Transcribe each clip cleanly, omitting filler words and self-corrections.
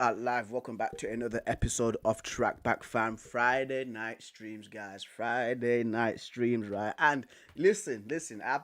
Live, welcome back to another episode of TRACKBACK fam. Friday night streams, guys. Friday night streams, right? And listen. I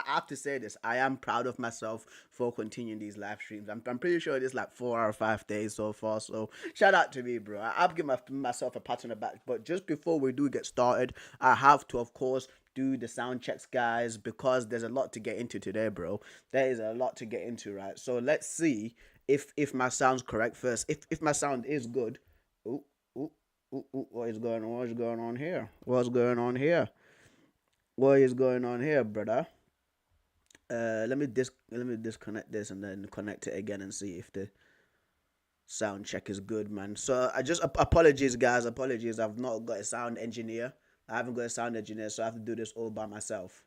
have to say this. I am proud of myself for continuing these live streams. I'm pretty sure it is like 4 or 5 days so far. So shout out to me, bro. I'll give myself a pat on the back. But just before we do get started, I have to, of course, do the sound checks, guys, because there's a lot to get into today, bro. There is a lot to get into, right? So let's see if my sound's correct first. If my sound is good. Ooh, ooh, what is going on? What's going on here? What's going on here? What is going on here, brother? Let me disconnect this and then connect it again and see if the sound check is good, man. So I just apologies, guys. Apologies. I've not got a sound engineer. I haven't got a sound engineer, so I have to do this all by myself.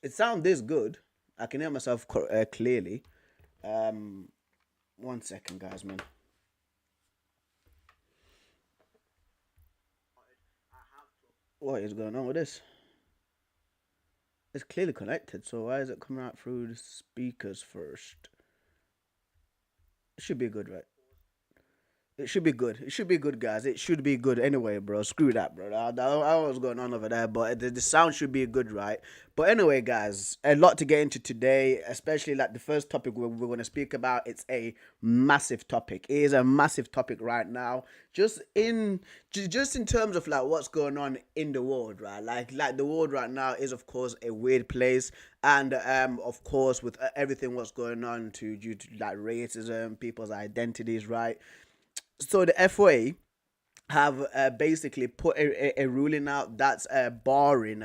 It sounds this good. I can hear myself clearly. Um, 1 second, guys, man. What is going on with this? It's clearly connected, so why is it coming out through the speakers first? It should be good, right? It should be good. It should be good, guys. It should be good anyway, bro. Screw that, bro. I don't know what's going on over there, but the sound should be good, right? But anyway, guys, a lot to get into today, especially like the first topic we're going to speak about. It's a massive topic. It is a massive topic right now. Just in terms of like what's going on in the world, right? Like the world right now is of course a weird place, and of course with everything what's going on to due to like racism, people's identities, right? So the FA have basically put a ruling out that's barring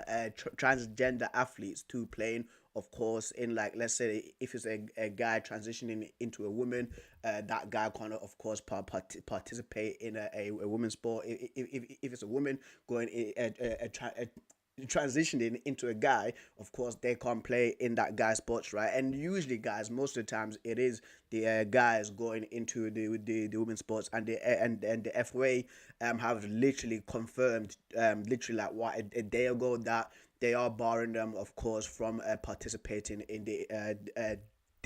transgender athletes to playing, of course, in like, let's say if it's a guy transitioning into a woman, that guy can of course participate in a women's sport. If it's a woman going transitioning into a guy, of course they can't play in that guy sports, right? And usually, guys, most of the times it is the guys going into the women's sports, and the FA have literally confirmed, literally like what a day ago, that they are barring them, of course, from participating in the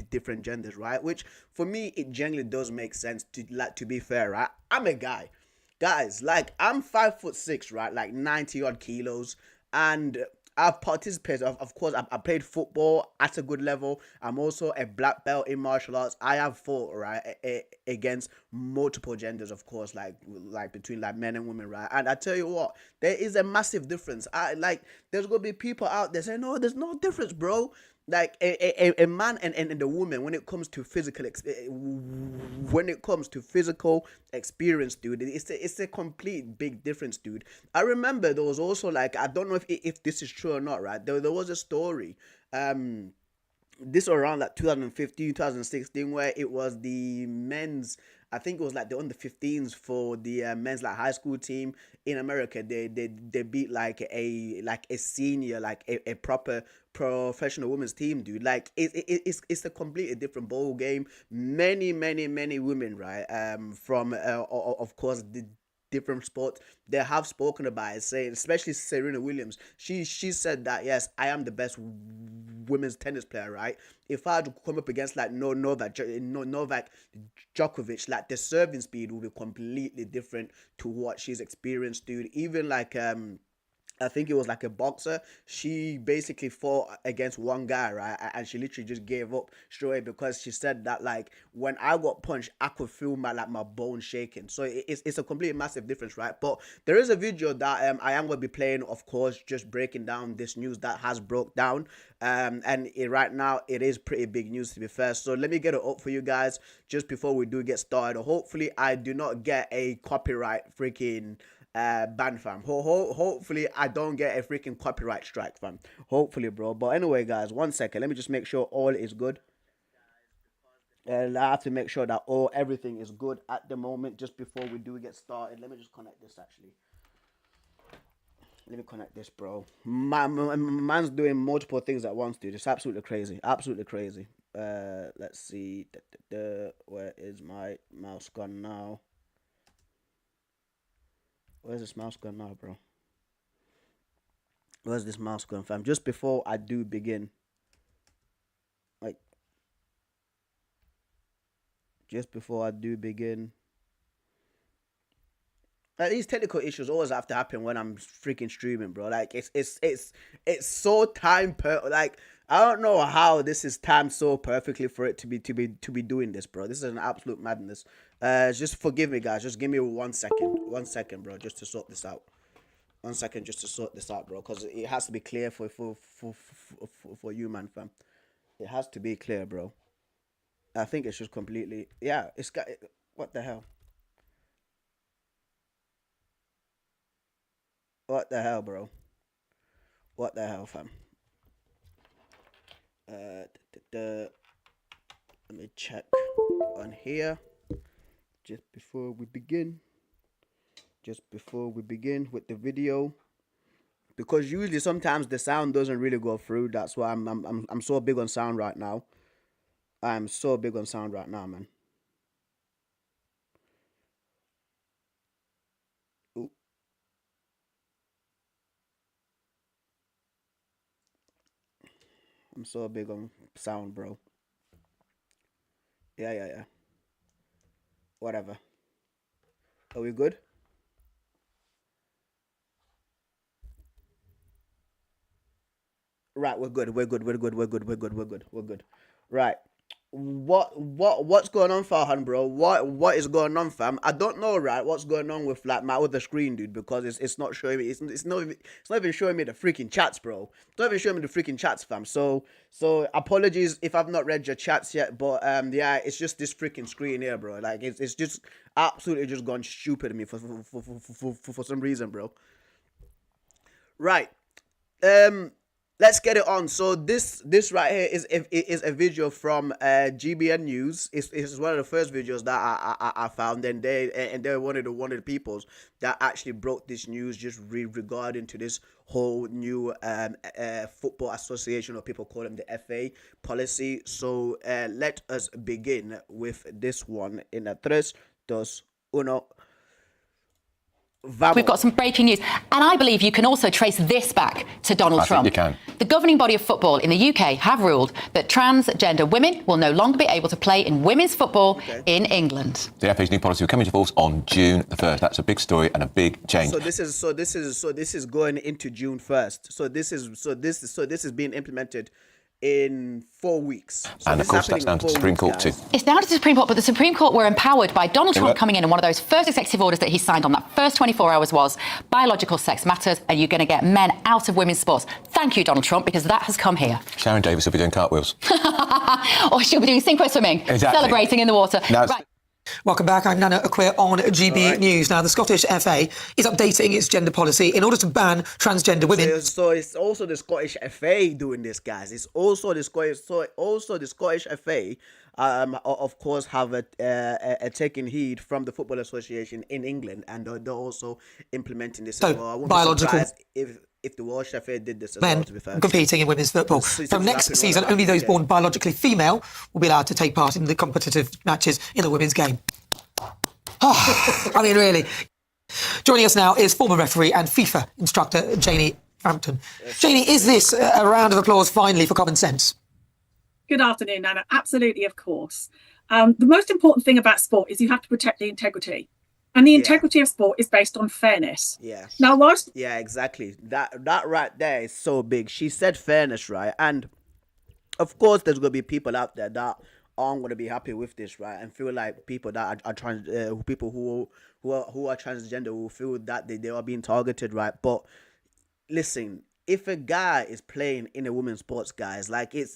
different genders, right? Which for me, it generally does make sense. To be fair, right? I'm a guy, guys. Like I'm 5'6", right? Like 90 odd kilos, and I've participated. Of course, I played football at a good level. I'm also a black belt in martial arts. I have fought right against multiple genders, of course, like between like men and women, right? And I tell you what, there is a massive difference. I like there's gonna be people out there saying, no, there's no difference, bro. Like a man and a woman, when it comes to when it comes to physical experience, dude, it's a complete big difference, dude. I remember there was also like, I don't know if this is true or not, right? There was a story, um this around like 2015 2016, where it was the men's, I think it was like the under 15s for the men's like high school team in America. They beat like a senior, like a proper professional women's team, dude. Like it's a completely different ball game. Many women, right, from of course the different sports, they have spoken about it, saying, especially Serena Williams, she said that, yes, I am the best women's tennis player, right? If I had to come up against like Novak Djokovic, like the serving speed will be completely different to what she's experienced, dude. Even like I think it was like a boxer. She basically fought against one guy, right? And she literally just gave up straight away, because she said that like when I got punched, I could feel my bones shaking. So it's a complete massive difference, right? But there is a video that I am gonna be playing, of course, just breaking down this news that has broke down. And right now it is pretty big news, to be fair. So let me get it up for you guys just before we do get started. Hopefully, I do not get a copyright freaking ban, fam. Hopefully I don't get a freaking copyright strike, fam. Hopefully, bro. But anyway, guys, 1 second. Let me just make sure all is good. And I have to make sure that all everything is good at the moment just before we do get started. Let me just connect this actually. Let me connect this, bro. Man's doing multiple things at once, dude. It's absolutely crazy. Absolutely crazy. Let's see. Where is my mouse gone now? Where's this mouse gone now, bro? Where's this mouse gone, fam? Just before I do begin, like, just before I do begin. Like, these technical issues always have to happen when I'm freaking streaming, bro. Like it's so like I don't know how this is timed so perfectly for it to be doing this, bro. This is an absolute madness. Just forgive me, guys. Just give me 1 second, bro, just to sort this out. 1 second, just to sort this out, bro, because it has to be clear for you, man, fam. It has to be clear, bro. I think it's just completely, yeah. It's got, what the hell? What the hell, bro? What the hell, fam? Let me check on here just before we begin. Just before we begin with the video, because usually sometimes the sound doesn't really go through. That's why I'm so big on sound right now. I'm so big on sound right now, man. Ooh. I'm so big on sound, bro. Yeah. Whatever. Are we good? Right, we're good. We're good. We're good. We're good. We're good. We're good. We're good. Right. What's going on, Farhan, bro? What is going on, fam? I don't know, right? What's going on with like my other screen, dude? Because it's not showing me. It's not even showing me the freaking chats, bro. It's not even showing me the freaking chats, fam. So apologies if I've not read your chats yet, but yeah, it's just this freaking screen here, bro. Like it's just absolutely just gone stupid on me for some reason, bro. Right. Um, let's get it on. So this right here is a video from GBN News. It's one of the first videos that I found, and they're one of the peoples that actually broke this news just regarding to this whole new football association, or people call them the FA policy. So let us begin with this one in a tres, dos, uno. We've got some breaking news. And I believe you can also trace this back to Donald Trump. You can. The governing body of football in the UK have ruled that transgender women will no longer be able to play in women's football in England. The FA's new policy will come into force on June the 1st. That's a big story and a big change. So this is going into June 1st. So this is being implemented in 4 weeks. So and of course that's down to the Supreme Court too. It's down to the Supreme Court, but the Supreme Court were empowered by Donald Trump coming in, and one of those first executive orders that he signed on that first 24 hours was biological sex matters, and you're going to get men out of women's sports. Thank you, Donald Trump, because that has come here. Sharon Davis will be doing cartwheels. Or she'll be doing synchro swimming, exactly. Celebrating in the water. Right. Welcome back. I'm Nana Akwe on GB News. Now, the Scottish FA is updating its gender policy in order to ban transgender women. So it's also the Scottish FA doing this, guys. It's also the Scottish FA. Of course, have a taking heed from the Football Association in England, and they're also implementing this. So, as well. I wouldn't biological be surprised if the Welsh FA did this as well, to be fair. Competing in women's football. From next season, only those born biologically female will be allowed to take part in the competitive matches in the women's game. I mean, really. Joining us now is former referee and FIFA instructor Janie Frampton. Janie, is this a round of applause finally for common sense? Good afternoon, Nana. Absolutely, of course. The most important thing about sport is you have to protect the integrity. And the integrity of sport is based on fairness. Yeah. Now, whilst... Yeah, exactly. That right there is so big. She said fairness, right? And of course, there's going to be people out there that aren't going to be happy with this, right? And feel like people that are trans, people who are transgender will feel that they are being targeted, right? But listen, if a guy is playing in a women's sports, guys, like it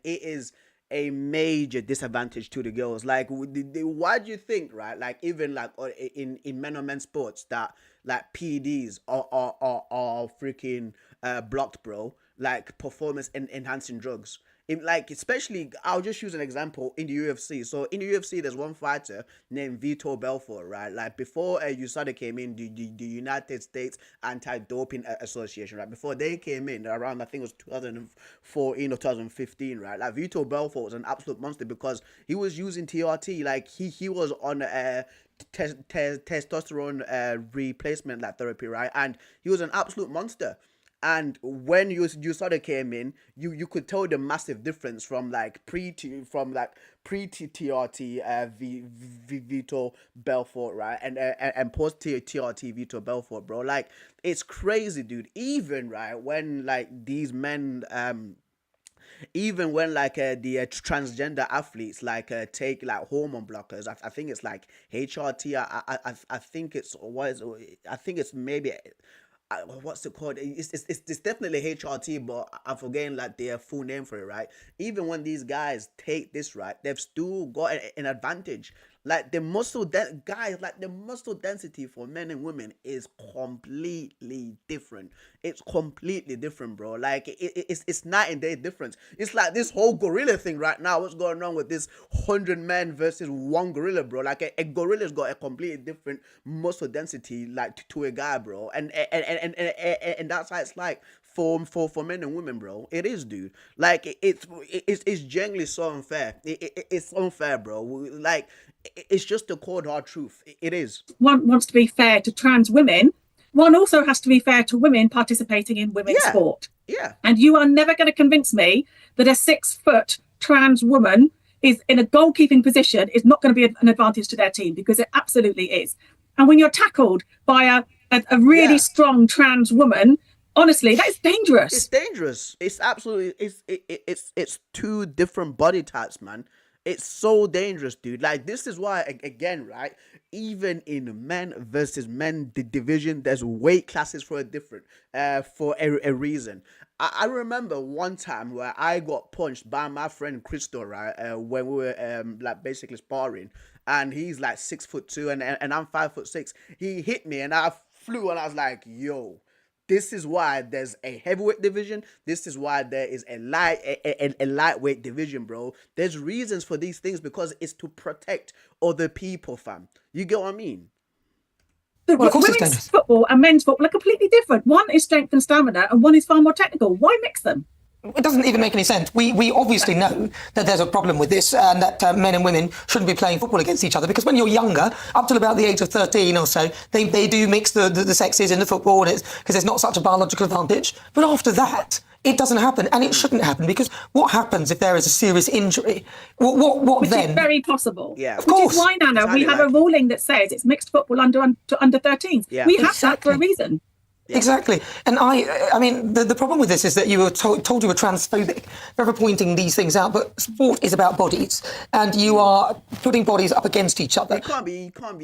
is a major disadvantage to the girls. Like, why do you think, right? Like, even like in men on men sports, that like PDs are freaking blocked, bro. Like performance enhancing drugs. Like, especially, I'll just use an example in the UFC. So in the UFC, there's one fighter named Vitor Belfort, right? Like, before USADA came in, the United States Anti-Doping Association, right? Before they came in, around, I think it was 2014 or 2015, right? Like, Vitor Belfort was an absolute monster because he was using TRT. Like, he was on testosterone replacement, like, therapy, right? And he was an absolute monster. And when you sort of came in, you could tell the massive difference from like pre TRT Vito Belfort, right, and post TRT Vito Belfort, bro. Like, it's crazy, dude. Even right when like these men even when like the transgender athletes like take like hormone blockers. I think it's like HRT. I think it's what is I think it's maybe what's it called? It's definitely HRT, but I'm forgetting like their full name for it, right? Even when these guys take this, right, they've still got an advantage. Like the muscle density for men and women is completely different. It's completely different, bro. Like it's night and day difference. It's like this whole gorilla thing right now. What's going on with this 100 men versus one gorilla, bro? Like a gorilla's got a completely different muscle density, like to a guy, bro. And that's how it's like for men and women, bro. It is, dude. Like it's genuinely so unfair. It's unfair, bro. Like it's just the cold hard truth. It is. One wants to be fair to trans women. One also has to be fair to women participating in women's sport. Yeah. And you are never going to convince me that a 6-foot trans woman is in a goalkeeping position is not going to be an advantage to their team, because it absolutely is. And when you're tackled by a really strong trans woman, honestly, that is dangerous. It's dangerous. It's absolutely it's two different body types, man. It's so dangerous, dude. Like, this is why, again, right, even in men versus men, the division, there's weight classes for a reason. I remember one time where I got punched by my friend Crystal, right, when we were like basically sparring, and he's like 6'2" and I'm 5'6". He hit me and I flew, and I was like, yo. This is why there's a heavyweight division. This is why there is a lightweight division, bro. There's reasons for these things, because it's to protect other people, fam. You get what I mean? Well, women's football and men's football are completely different. One is strength and stamina, and one is far more technical. Why mix them? It doesn't even make any sense. We obviously know that there's a problem with this, and that men and women shouldn't be playing football against each other, because when you're younger, up till about the age of 13 or so, they do mix the sexes in the football, and it's because there's not such a biological advantage. But after that, it doesn't happen, and it shouldn't happen, because what happens if there is a serious injury? What Which then? Is very possible. Yeah, of course. Which is why, Nana, we have a ruling that says it's mixed football under 13s. Yeah. We have that for a reason. Yeah. Exactly. And I mean, the problem with this is that you were told you were transphobic, forever pointing these things out, but sport is about bodies, and you are putting bodies up against each other. You can't be you can't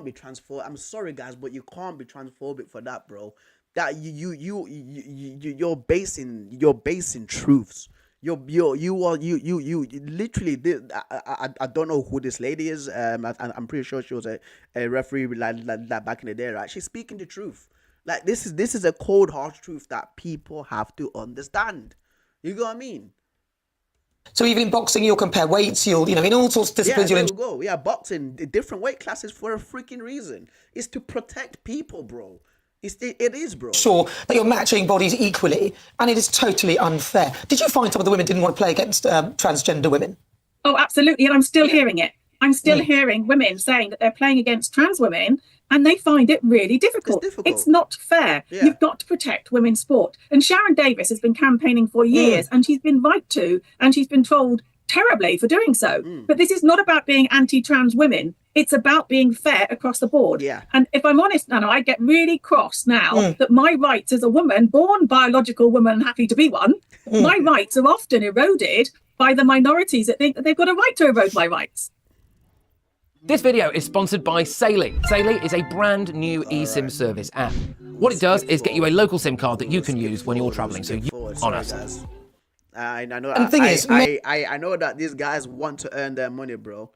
be transphobic. I'm sorry, guys, but you can't be transphobic for that, bro. That you're basing truths. You literally did. I don't know who this lady is. I'm pretty sure she was a referee like back in the day, right? She's speaking the truth. Like, this is a cold hard truth that people have to understand. You know what I mean? So even in boxing, you'll compare weights. In all sorts of disciplines. Yeah, there we go. Yeah, boxing, the different weight classes for a freaking reason. It's to protect people, bro. It is, bro. Sure that you're matching bodies equally, and it is totally unfair. Did you find some of the women didn't want to play against transgender women? Oh, absolutely, and I'm still hearing it. I'm still hearing women saying that they're playing against trans women, and they find it really difficult. It's not fair. Yeah. You've got to protect women's sport. And Sharon Davis has been campaigning for years, and she's been right to, and she's been trolled terribly for doing so. But this is not about being anti-trans women. It's about being fair across the board. Yeah. And if I'm honest, Nana, I get really cross now that my rights as a woman, born biological woman and happy to be one, my rights are often eroded by the minorities that think that they've got a right to erode my rights. This video is sponsored by Saily. Saily is a brand new eSIM service app. What it does is get you a local SIM card that you can use when you're traveling. So you on us. I know. And the thing is, I know that these guys want to earn their money, bro.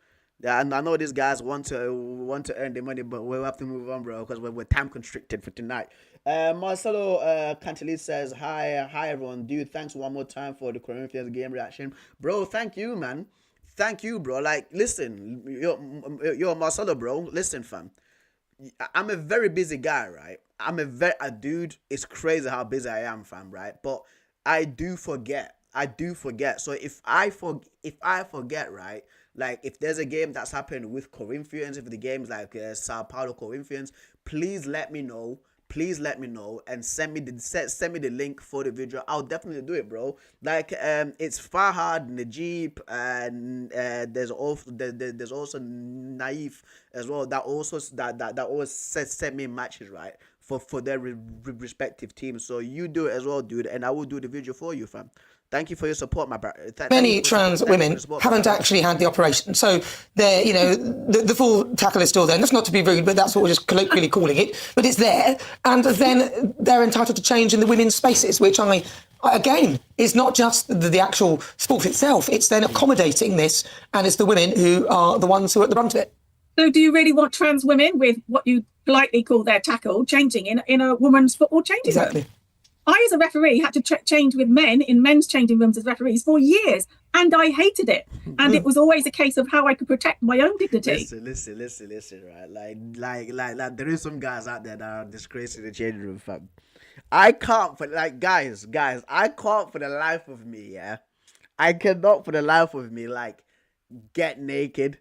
Yeah, and I know these guys want to earn their money, but we'll have to move on, bro, because we're time constricted for tonight. Marcelo Cantilli says, hi everyone, dude. Thanks one more time for the Corinthians game reaction, bro. Thank you, man. Thank you, bro. Like, listen, yo, Marcelo, bro. Listen, fam. I'm a very busy guy, right? Dude. It's crazy how busy I am, fam, right? But I do forget. So if I forget, right? Like, if there's a game that's happened with Corinthians, if the game's like Sao Paulo Corinthians, please let me know. please let me know and send me the link for the video. I'll definitely do it, bro. Like it's Farhad, Najib, and there's also Naif as well that also that always send me matches, right, for their respective teams. So you do it as well, dude, and I will do the video for you, fam. Thank you for your support, my brother. Many trans women haven't actually had the operation. So they're, you know, the full tackle is still there. And that's not to be rude, but that's what we're just colloquially calling it. But it's there. And then they're entitled to change in the women's spaces, which again, is not just the actual sport itself. It's then accommodating this. And it's the women who are the ones who are at the brunt of it. So do you really want trans women with what you politely call their tackle changing in a women's football changing room? I, as a referee, had to change with men in men's changing rooms as referees for years, and I hated it. And it was always a case of how I could protect my own dignity. Listen, right? Like, there is some guys out there that are disgracing the changing room, fam. I can't for guys, I can't for the life of me, yeah. I cannot for the life of me get naked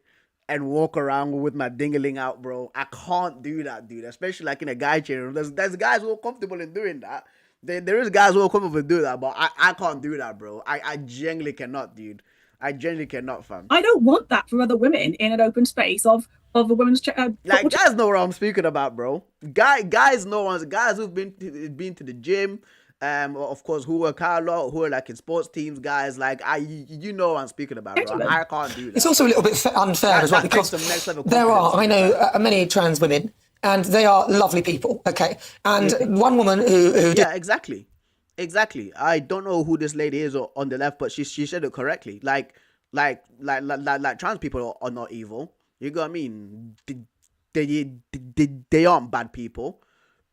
and walk around with my dingaling out, bro. I can't do that, dude. Especially in a guy changing room. There's guys who are comfortable in doing that. There is guys who will come up and do that, but I can't do that, bro. I genuinely cannot, dude. I genuinely cannot, fam. I don't want that for other women in an open space of a women's guys know what I'm speaking about, bro. Guys who've been to the gym, of course, who are who are in sports teams, guys. You know what I'm speaking about, bro. I can't do that. It's also a little bit unfair as well because I know many trans women. And they are lovely people, okay? And one woman who yeah, exactly. I don't know who this lady is on the left, but she said it correctly. Like trans people are not evil. You know what I mean? They aren't bad people.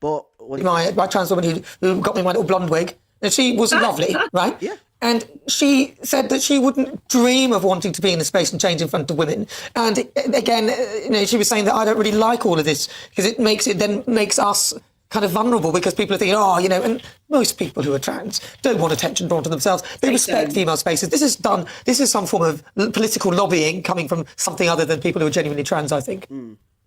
But my trans woman who got me my little blonde wig, and she was lovely, right? Yeah. And she said that she wouldn't dream of wanting to be in the space and change in front of women. And again, she was saying that I don't really like all of this because it makes us kind of vulnerable because people are thinking, and most people who are trans don't want attention drawn to themselves. They respect female spaces. This is some form of political lobbying coming from something other than people who are genuinely trans, I think.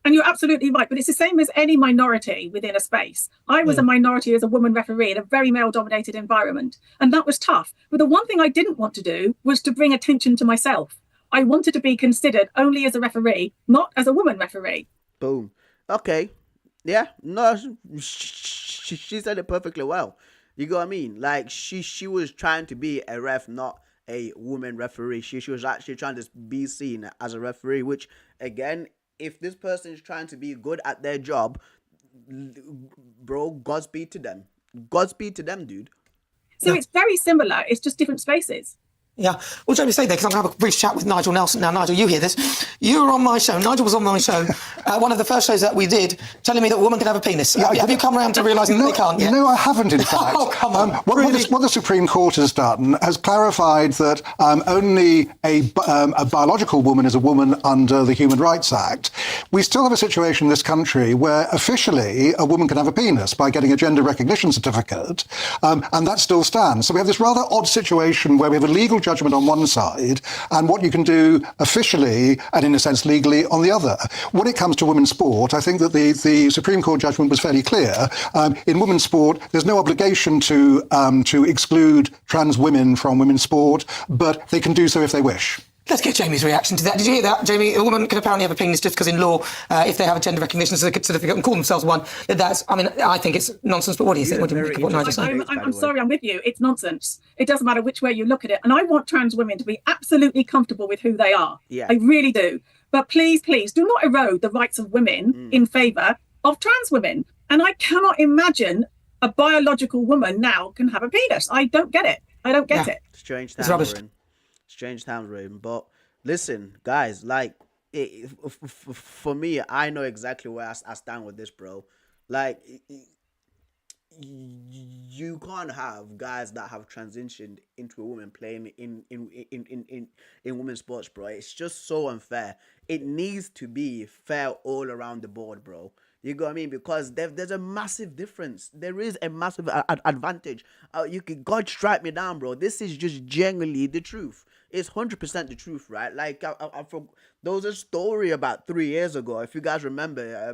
And you're absolutely right, but it's the same as any minority within a space. I was a minority as a woman referee in a very male-dominated environment, and that was tough. But the one thing I didn't want to do was to bring attention to myself. I wanted to be considered only as a referee, not as a woman referee. Boom. Okay. Yeah. No, she said it perfectly well. You know what I mean? She was trying to be a ref, not a woman referee. She was actually trying to be seen as a referee, which, again, if this person is trying to be good at their job, bro, Godspeed to them. Godspeed to them, dude. So it's very similar. It's just different spaces. Yeah. Well, let me say there, because I'm going to have a brief chat with Nigel Nelson. Now, Nigel, you hear this. You were on my show. Nigel was on my show. One of the first shows that we did, telling me that a woman can have a penis. Have you come around to realising that they can't yet? No, I haven't, in fact. Oh, come on. What the Supreme Court has done has clarified that only a biological woman is a woman under the Human Rights Act. We still have a situation in this country where officially a woman can have a penis by getting a gender recognition certificate, and that still stands. So we have this rather odd situation where we have a legal judgment on one side and what you can do officially and in a sense legally on the other. When it comes to women's sport, I think that the Supreme Court judgment was fairly clear. In women's sport, there's no obligation to exclude trans women from women's sport, but they can do so if they wish. Let's get Jamie's reaction to that. Did you hear that, Jamie? A woman can apparently have a penis just because in law, if they have a gender recognition certificate and call themselves one, I think it's nonsense, but what do you think? What do you think of what Nigel said? I'm sorry, I'm with you. It's nonsense. It doesn't matter which way you look at it. And I want trans women to be absolutely comfortable with who they are. Yeah. I really do. But please, do not erode the rights of women in favour of trans women. And I cannot imagine a biological woman now can have a penis. I don't get it. I don't get it. Strange times we're in. Strange times we're in. But listen, guys, for me, I know exactly where I stand with this, bro. You can't have guys that have transitioned into a woman playing in women's sports, bro. It's just so unfair. It needs to be fair all around the board, bro. You know what I mean? Because there's a massive difference. There is a massive advantage. God strike me down, bro. This is just genuinely the truth. It's 100% the truth, right? There was a story about 3 years ago, if you guys remember.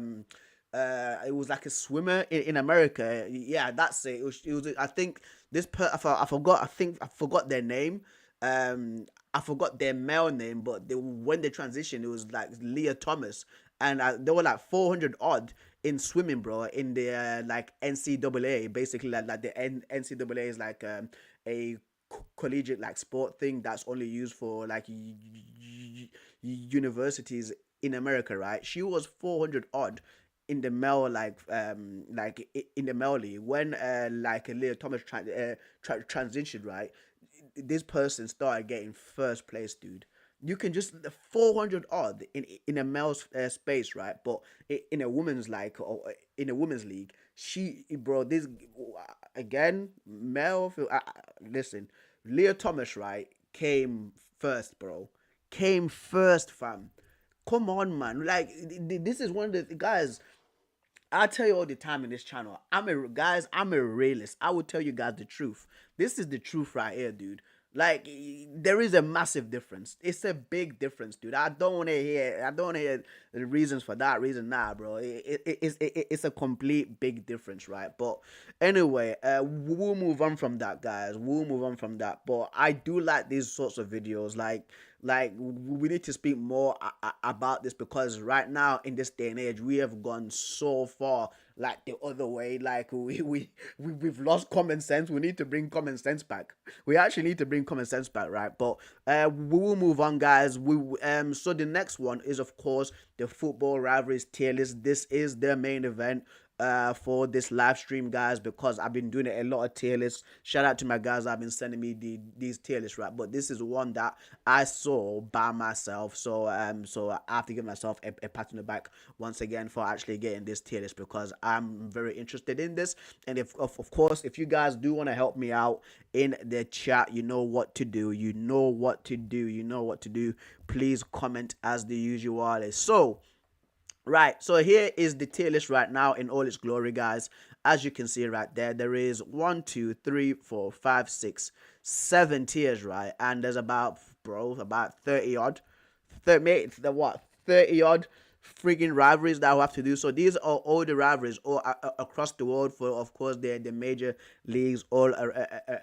It was like a swimmer in America. Yeah, that's it. It was I think I forgot their name. I forgot their male name, but when they transitioned, it was like Leah Thomas, and they were like 400 odd in swimming, bro. In the like NCAA, basically like the NCAA is like a collegiate like sport thing that's only used for like universities in America, right? She was 400 odd in the male in the male league when like Leah Thomas transitioned, right? This person started getting first place, dude. You can just 400 odd in a male space, right? But in a woman's like or in a women's league, bro, this again male. Listen, Leah Thomas, right, came first, bro. Came first, fam. Come on, man. Like this is one of the guys. I tell you all the time in this channel, I'm a realist. I will tell you guys the truth. This is the truth right here, dude. Like there is a massive difference. It's a big difference, dude. I don't want to hear the reasons for that reason, nah, bro. It's a complete big difference, right? But anyway, we'll move on from that, guys. We'll move on from that. But I do like these sorts of videos, like we need to speak more about this, because right now in this day and age we have gone so far like the other way. Like we've lost common sense. We need to bring common sense back. We actually need to bring common sense back, right? But we will move on, guys. So the next one is of course the football rivalries tier list. This is the main event for this live stream, guys, because I've been doing a lot of tier lists. Shout out to my guys that have been sending me these tier lists, right? But this is one that I saw by myself, so so I have to give myself a pat on the back once again for actually getting this tier list, because I'm very interested in this. And if of course if you guys do want to help me out in the chat, you know what to do. You know what to do. Please comment as the usual is. So right, so here is the tier list right now in all its glory, guys. As you can see right there, there is 1, 2, 3, 4, 5, 6, 7 tiers, right? And there's about 30 odd, 30 odd freaking rivalries that we have to do. So these are all the rivalries all across the world for, of course, the major leagues all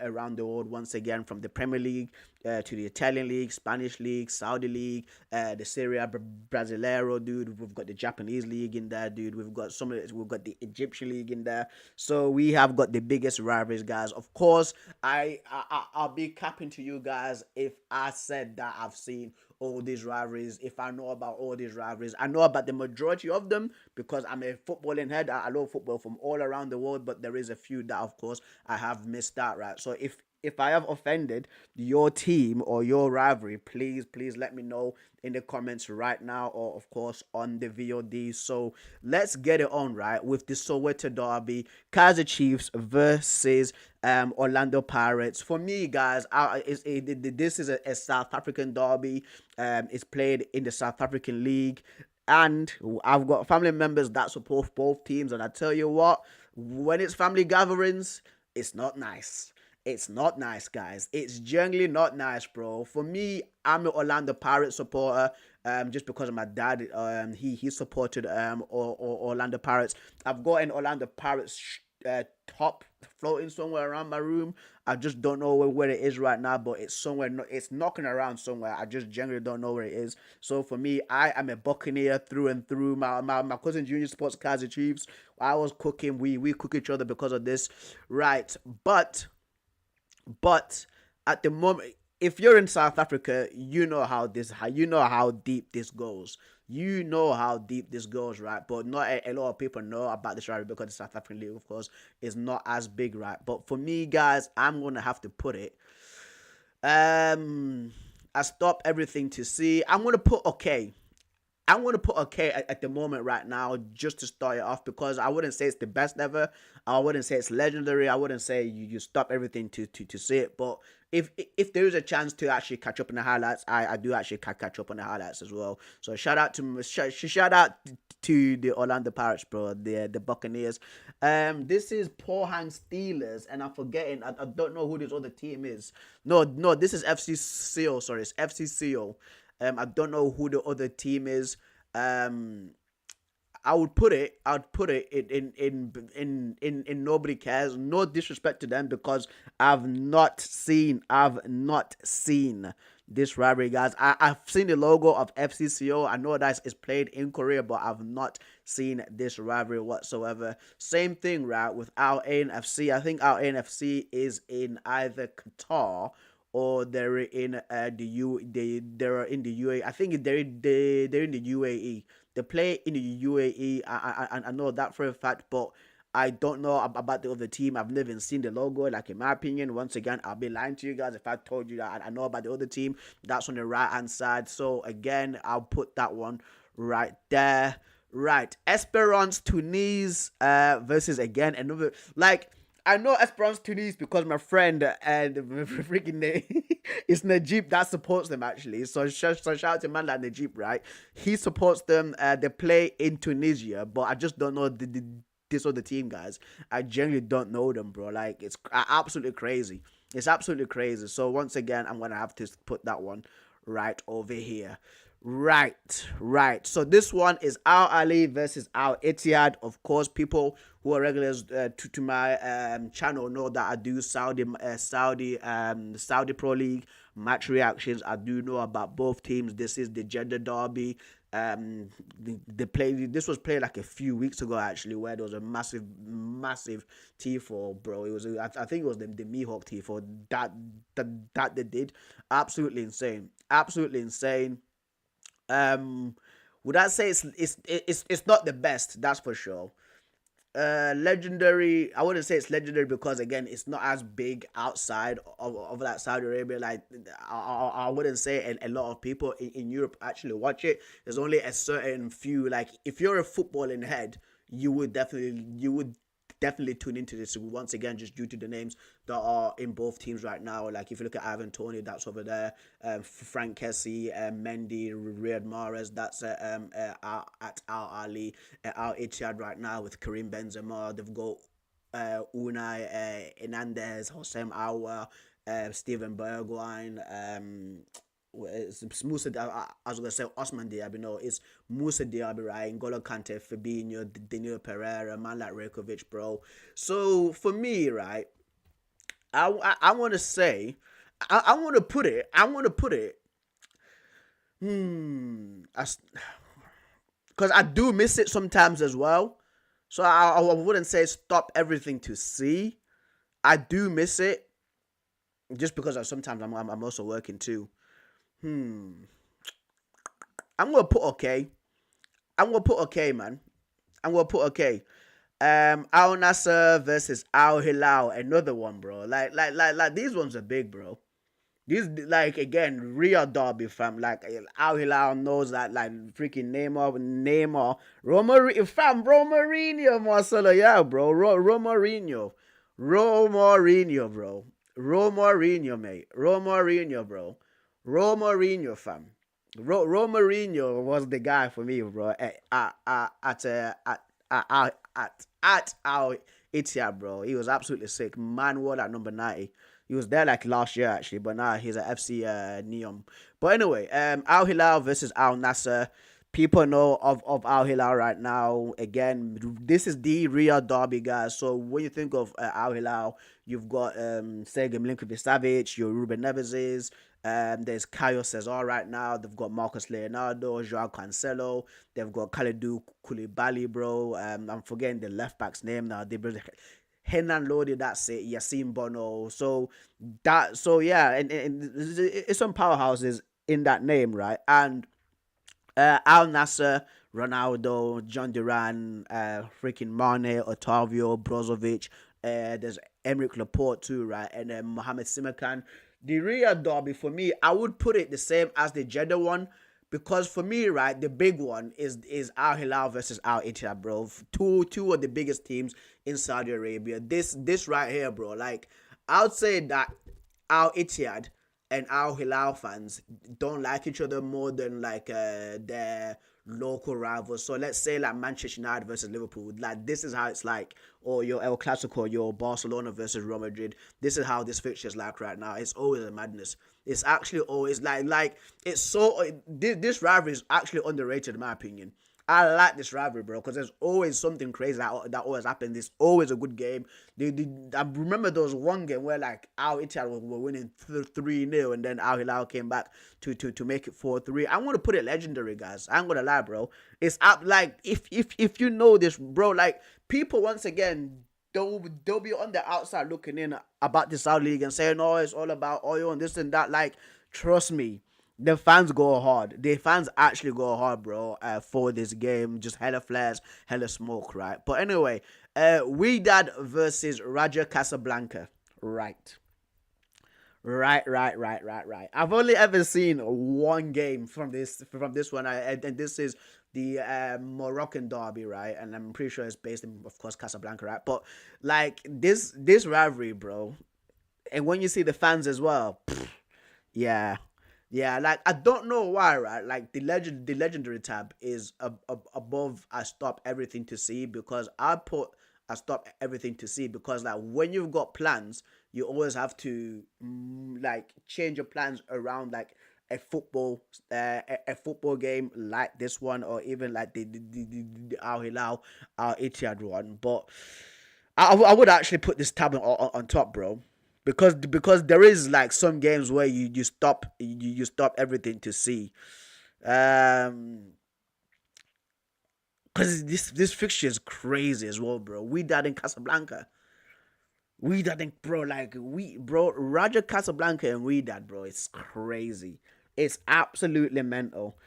around the world. Once again, from the Premier League to the Italian League, Spanish League, Saudi League, the Serie A Brasileiro, dude. We've got the Japanese League in there, dude. We've got the Egyptian League in there. So we have got the biggest rivalries, guys. Of course, I'll be capping to you guys if I said that I've seen all these rivalries. If I know about all these rivalries, I know about the majority of them because I'm a footballing head. I love football from all around the world, but there is a few that, of course, I have missed out, right? So if I have offended your team or your rivalry, please let me know in the comments right now, or of course on the VOD. So let's get it on, right, with the Soweto derby, Kaizer Chiefs versus Orlando Pirates. For me, guys, this is a South African derby. It's played in the South African League, and I've got family members that support both teams, and I tell you what, when it's family gatherings, it's not nice. It's not nice, guys. It's generally not nice, bro. For me, I'm an Orlando Pirates supporter, just because of my dad. He supported Orlando Pirates. I've got an Orlando Pirates top floating somewhere around my room. I just don't know where it is right now, but it's somewhere. It's knocking around somewhere. I just generally don't know where it is. So for me, I am a Buccaneer through and through. My cousin Junior supports Kaizer Chiefs. I was cooking. We cook each other because of this, right? But at the moment, if you're in South Africa, you know how deep this goes. You know how deep this goes, right? But not a lot of people know about this rivalry because the South African League, of course, is not as big, right? But for me, guys, I'm gonna have to put it. I stop everything to see. I'm gonna put okay. I'm going to put okay at the moment right now, just to start it off, because I wouldn't say it's the best ever. I wouldn't say it's legendary. I wouldn't say you stop everything to see it. But if there is a chance to actually catch up on the highlights, I do actually catch up on the highlights as well. So shout out to the Orlando Pirates, bro, the Buccaneers. This is Pohang Steelers, and I'm forgetting. I don't know who this other team is. No, this is FC Seoul. Sorry, it's FC Seoul. I don't know who the other team is. I'd put it in nobody cares. No disrespect to them, because I've not seen this rivalry, guys. I've seen the logo of FCCO. I know that it's played in Korea, but I've not seen this rivalry whatsoever. Same thing, right, with our ANFC. I think our ANFC is in either Qatar or they're in they're in the UAE. I think they're in the UAE. They play in the UAE. I know that for a fact, but I don't know about the other team. I've never even seen the logo. Like, in my opinion, once again, I'll be lying to you guys if I told you that I know about the other team. That's on the right hand side. So again, I'll put that one right there. Right, Esperance Tunis versus, again, another, like, I know Esperance Tunis because my friend and freaking name is Najib that supports them, actually. So shout out to man like Najib, right? He supports them. They play in Tunisia, but I just don't know this other team, guys. I genuinely don't know them, bro. Like, it's absolutely crazy. It's absolutely crazy. So once again, I'm gonna have to put that one right over here. Right. So this one is Al Ali versus Al Ittihad. Of course, people who are regulars to my channel know that I do Saudi Pro League match reactions. I do know about both teams. This is the Jeddah derby. This was played like a few weeks ago, actually, where there was a massive T4, bro. It was I think it was the Mihawk T4 that they did. Absolutely insane. Would I say it's not the best? That's for sure. Legendary. I wouldn't say it's legendary because, again, it's not as big outside of that Saudi Arabia. Like, I wouldn't say a lot of people in Europe actually watch it. There's only a certain few. Like, if you're a footballing head, you would definitely tune into this once again, just due to the names that are in both teams right now. Like, if you look at Ivan Toney, that's over there. Frank Kessie, Mendy, Riyad Mahrez, that's at Al Ali, Al Ittihad right now with Karim Benzema. They've got Unai Hernandez, Hossein Aouar, Steven Bergwijn, it's Musa. I was gonna say Osman Diaby. No, it's Musa Diaby, right? N'Golo Kante, Fabinho, Danilo Pereira, man like Rekovic, bro. So for me, right, I want to say, I want to put it. Because I do miss it sometimes as well. So I wouldn't say stop everything to see. I do miss it, just because sometimes I'm also working too. I'm gonna put okay. Man. I'm gonna put okay. Al Nasser versus Al Hilal, another one, bro. Like these ones are big, bro. These, like, again, real derby, fam. Like, Al Hilal knows that, like, freaking Neymar, Romarinho, Marcelo, yeah, bro. Romarinho, bro. Romarinho, mate. Romarinho, bro. Romarinho, fam. Romarinho was the guy for me, bro. At our Ittihad, bro. He was absolutely sick. Man, what at number 90. He was there like last year, actually, but now he's at FC Neom. But anyway, Al Hilal versus Al Nasser. People know of Al Hilal right now. Again, this is the real derby, guys. So when you think of Al Hilal, you've got Sergej Milinkovic-Savic, your Ruben Neves. There's Caio Cesar right now. They've got Marcus Leonardo, Joao Cancelo. They've got Kalidou Koulibaly, bro. I'm forgetting the left back's name now. Henan Lodi, that's it. Yassine Bono. So yeah, and it's some powerhouses in that name, right? And Al Nasser, Ronaldo, John Duran, freaking Mane, Otavio, Brozovic. There's Emerick Laporte too, right? And then Mohamed Simakan. The real derby for me, I would put it the same as the Jeddah one, because for me, right, the big one is Al Hilal versus Al Ittihad, bro. Two of the biggest teams in Saudi Arabia. This right here, bro. Like, I would say that Al Ittihad and Al Hilal fans don't like each other more than like their local rivals. So let's say like Manchester United versus Liverpool. Like, this is how it's like or your El Clasico, your Barcelona versus Real Madrid. This is how this fixture is like right now. It's always a madness. It's actually always like it's so. This rivalry is actually underrated in my opinion. I like this rivalry, bro, because there's always something crazy that always happens. It's always a good game. I remember there was one game where like Al Ittihad were winning 3-0, and then Al Hilal came back to make it 4-3. I'm gonna put it legendary, guys. I'm gonna lie, bro. It's up like if you know this, bro. Like people once again. They'll be on the outside looking in about the Saudi League and saying, "Oh, it's all about oil and this and that." Like, trust me, the fans go hard. The fans actually go hard, bro, for this game. Just hella flares, hella smoke, right? But anyway, Wydad versus Raja Casablanca. Right. I've only ever seen one game from this one, and this is the Moroccan derby, right? And I'm pretty sure it's based in, of course, Casablanca, right? But like this rivalry, bro, and when you see the fans as well, yeah. Like I don't know why, right? Like the legendary tab is above I stop everything to see, because I put I stop everything to see, because like when you've got plans, you always have to like change your plans around like a football game like this one, or even like the Al Hilal Al Ittihad one. But I would actually put this tab on top, bro, because there is like some games where you stop everything to see, because this fixture is crazy as well, bro. Wydad in Casablanca. Raja Casablanca and Wydad, bro, it's crazy. It's absolutely mental.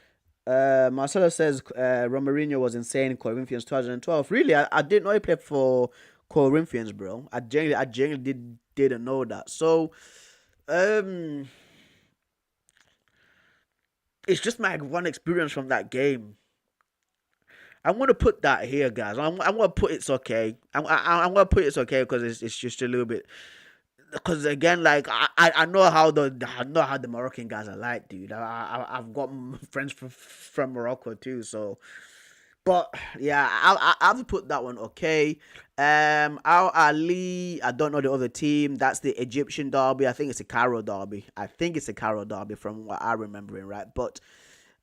Marcelo says Romarinho was insane in Corinthians 2012. Really, I didn't know he played for Corinthians, bro. I genuinely didn't know that. So, it's just my one experience from that game. I'm gonna put that here, guys. I'm gonna put it's okay. I'm gonna put it's okay because it's just a little bit. Because again, like I know how the Moroccan guys are like, dude. I've got friends from Morocco too, so. But yeah, I'll put that one okay. Al Ali, I don't know the other team. That's the Egyptian derby. I think it's a Cairo derby. From what I'm remembering, right? But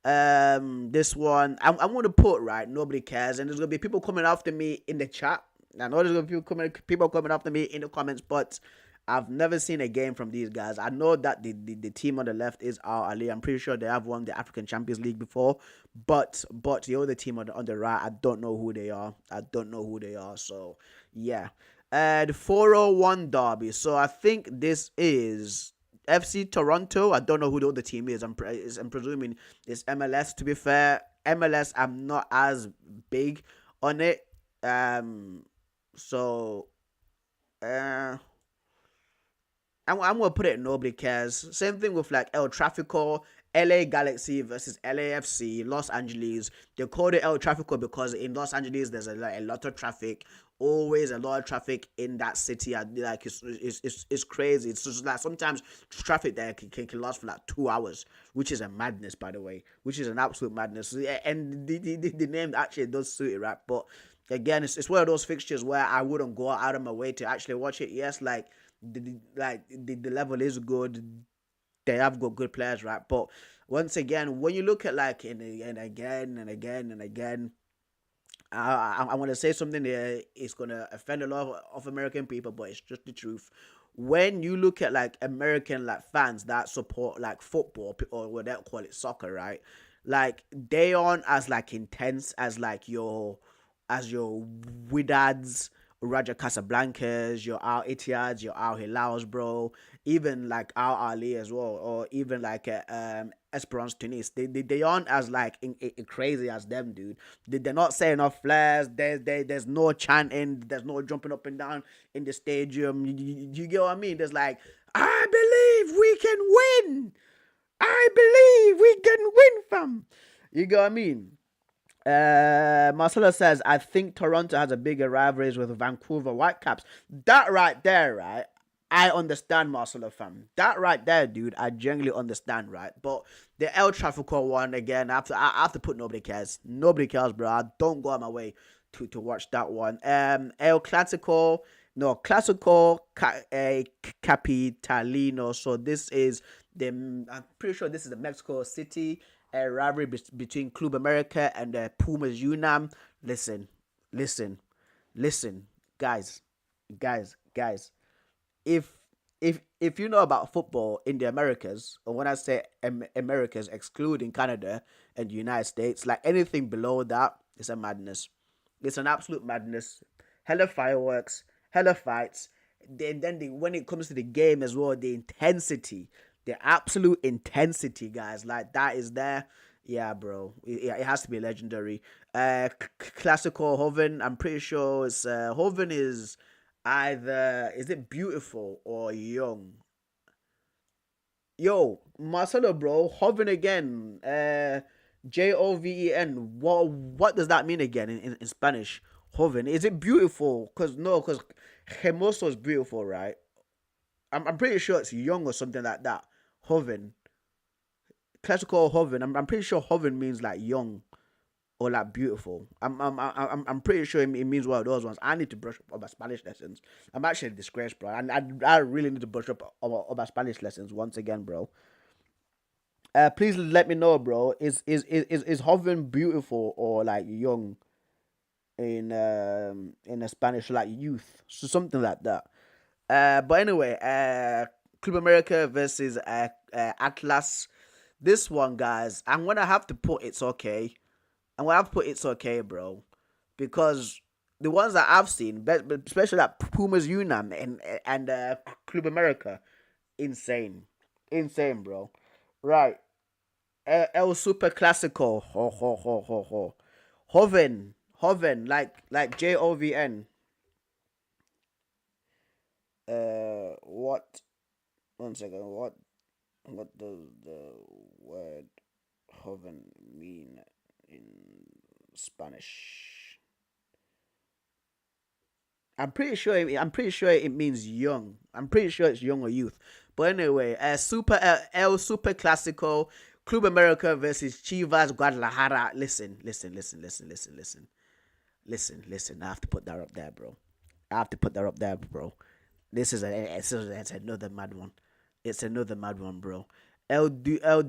this one I'm gonna put right. Nobody cares, and there's gonna be people coming after me in the chat. I know there's gonna be people coming after me in the comments, but I've never seen a game from these guys. I know that the team on the left is Al Ali. I'm pretty sure they have won the African Champions League before, but the other team on the right, I don't know who they are. So yeah, the 401 derby. So I think this is FC Toronto. I don't know who the other team is. I'm presuming it's MLS. To be fair, MLS, I'm not as big on it. So I'm gonna put it. Nobody cares. Same thing with like El Tráfico, LA Galaxy versus LAFC, Los Angeles. They call it El Tráfico because in Los Angeles there's a lot of traffic. Always a lot of traffic in that city. Like it's crazy. It's just like sometimes traffic there can last for like 2 hours, which is a madness, by the way. Which is an absolute madness. And the name actually does suit it, right? But again, it's one of those fixtures where I wouldn't go out of my way to actually watch it. Yes, like the level is good. They have got good players, right? But once again, when you look at like and again, I want to say something there. It's gonna offend a lot of American people, but it's just the truth. When you look at like American like fans that support like football or what they call it, soccer, right? Like they aren't as like intense as like your Wydads, Raja Casablancas, your Al Ittihads, your Al Hilals, bro. Even like Al Ali as well, or even like Esperance Tunis. They aren't as like crazy as them, dude. They're not saying off flares. There's no chanting. There's no jumping up and down in the stadium. You get what I mean? There's like, I believe we can win. I believe we can win, fam. You get what I mean? Marcelo says, I think Toronto has a bigger rivalries with Vancouver Whitecaps. That right there, right? I understand Marcelo, fam. That right there, dude, I genuinely understand, right? But the El Trafico one, again, I have to put nobody cares. Nobody cares, bro. I don't go out my way to watch that one. El Clásico, no, Capitalino. So this is I'm pretty sure this is the Mexico City rivalry between Club America and Pumas UNAM. Listen, guys, guys. If if you know about football in the Americas, or when I say Americas, excluding Canada and the United States, like anything below that, it's a madness. It's an absolute madness. Hella fireworks, hella fights. When it comes to the game as well, the intensity, the absolute intensity, guys, like that is there. Yeah, bro, it has to be legendary. Classical Hoven. I'm pretty sure it's Hoven is either, is it beautiful or young? Yo, Marcelo, bro, Hoven again. Joven. What does that mean again in Spanish? Joven. Is it beautiful? Cause hermoso is beautiful, right? I'm pretty sure it's young or something like that. Joven. Classical Joven. I'm pretty sure Joven means like young or like beautiful. I'm pretty sure it means one of those ones. I need to brush up on my Spanish lessons. I'm actually a disgrace, bro. And I really need to brush up on my Spanish lessons once again, bro. Please let me know, bro. Is Joven beautiful or like young in a Spanish, like youth, so something like that. But anyway, Club America versus Atlas. This one, guys, I'm gonna have to put it's okay. I'm gonna have to put it's okay, bro, because the ones that I've seen, especially like Pumas Unam and Club America, insane, bro. Right, El Super Clasico, ho. Hoven, like Jovn. What? One second. What does the word Hoven mean in Spanish? I'm pretty sure it means young. I'm pretty sure it's young or youth. But anyway, El Super Clasico, Club America versus Chivas Guadalajara. Listen. I have to put that up there, bro. It's another mad one. It's another mad one, bro. El Duelo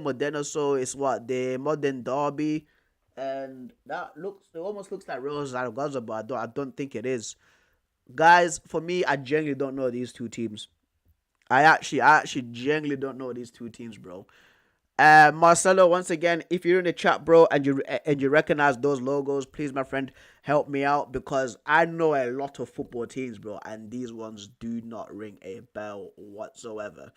Modeno. So it's what, the modern derby, and it almost looks like Real Zaragoza, but I don't think it is. Guys, for me, I genuinely don't know these two teams. I actually genuinely don't know these two teams, bro. Marcelo, once again, if you're in the chat, bro, and you recognize those logos, please, my friend, help me out, because I know a lot of football teams, bro, and these ones do not ring a bell whatsoever,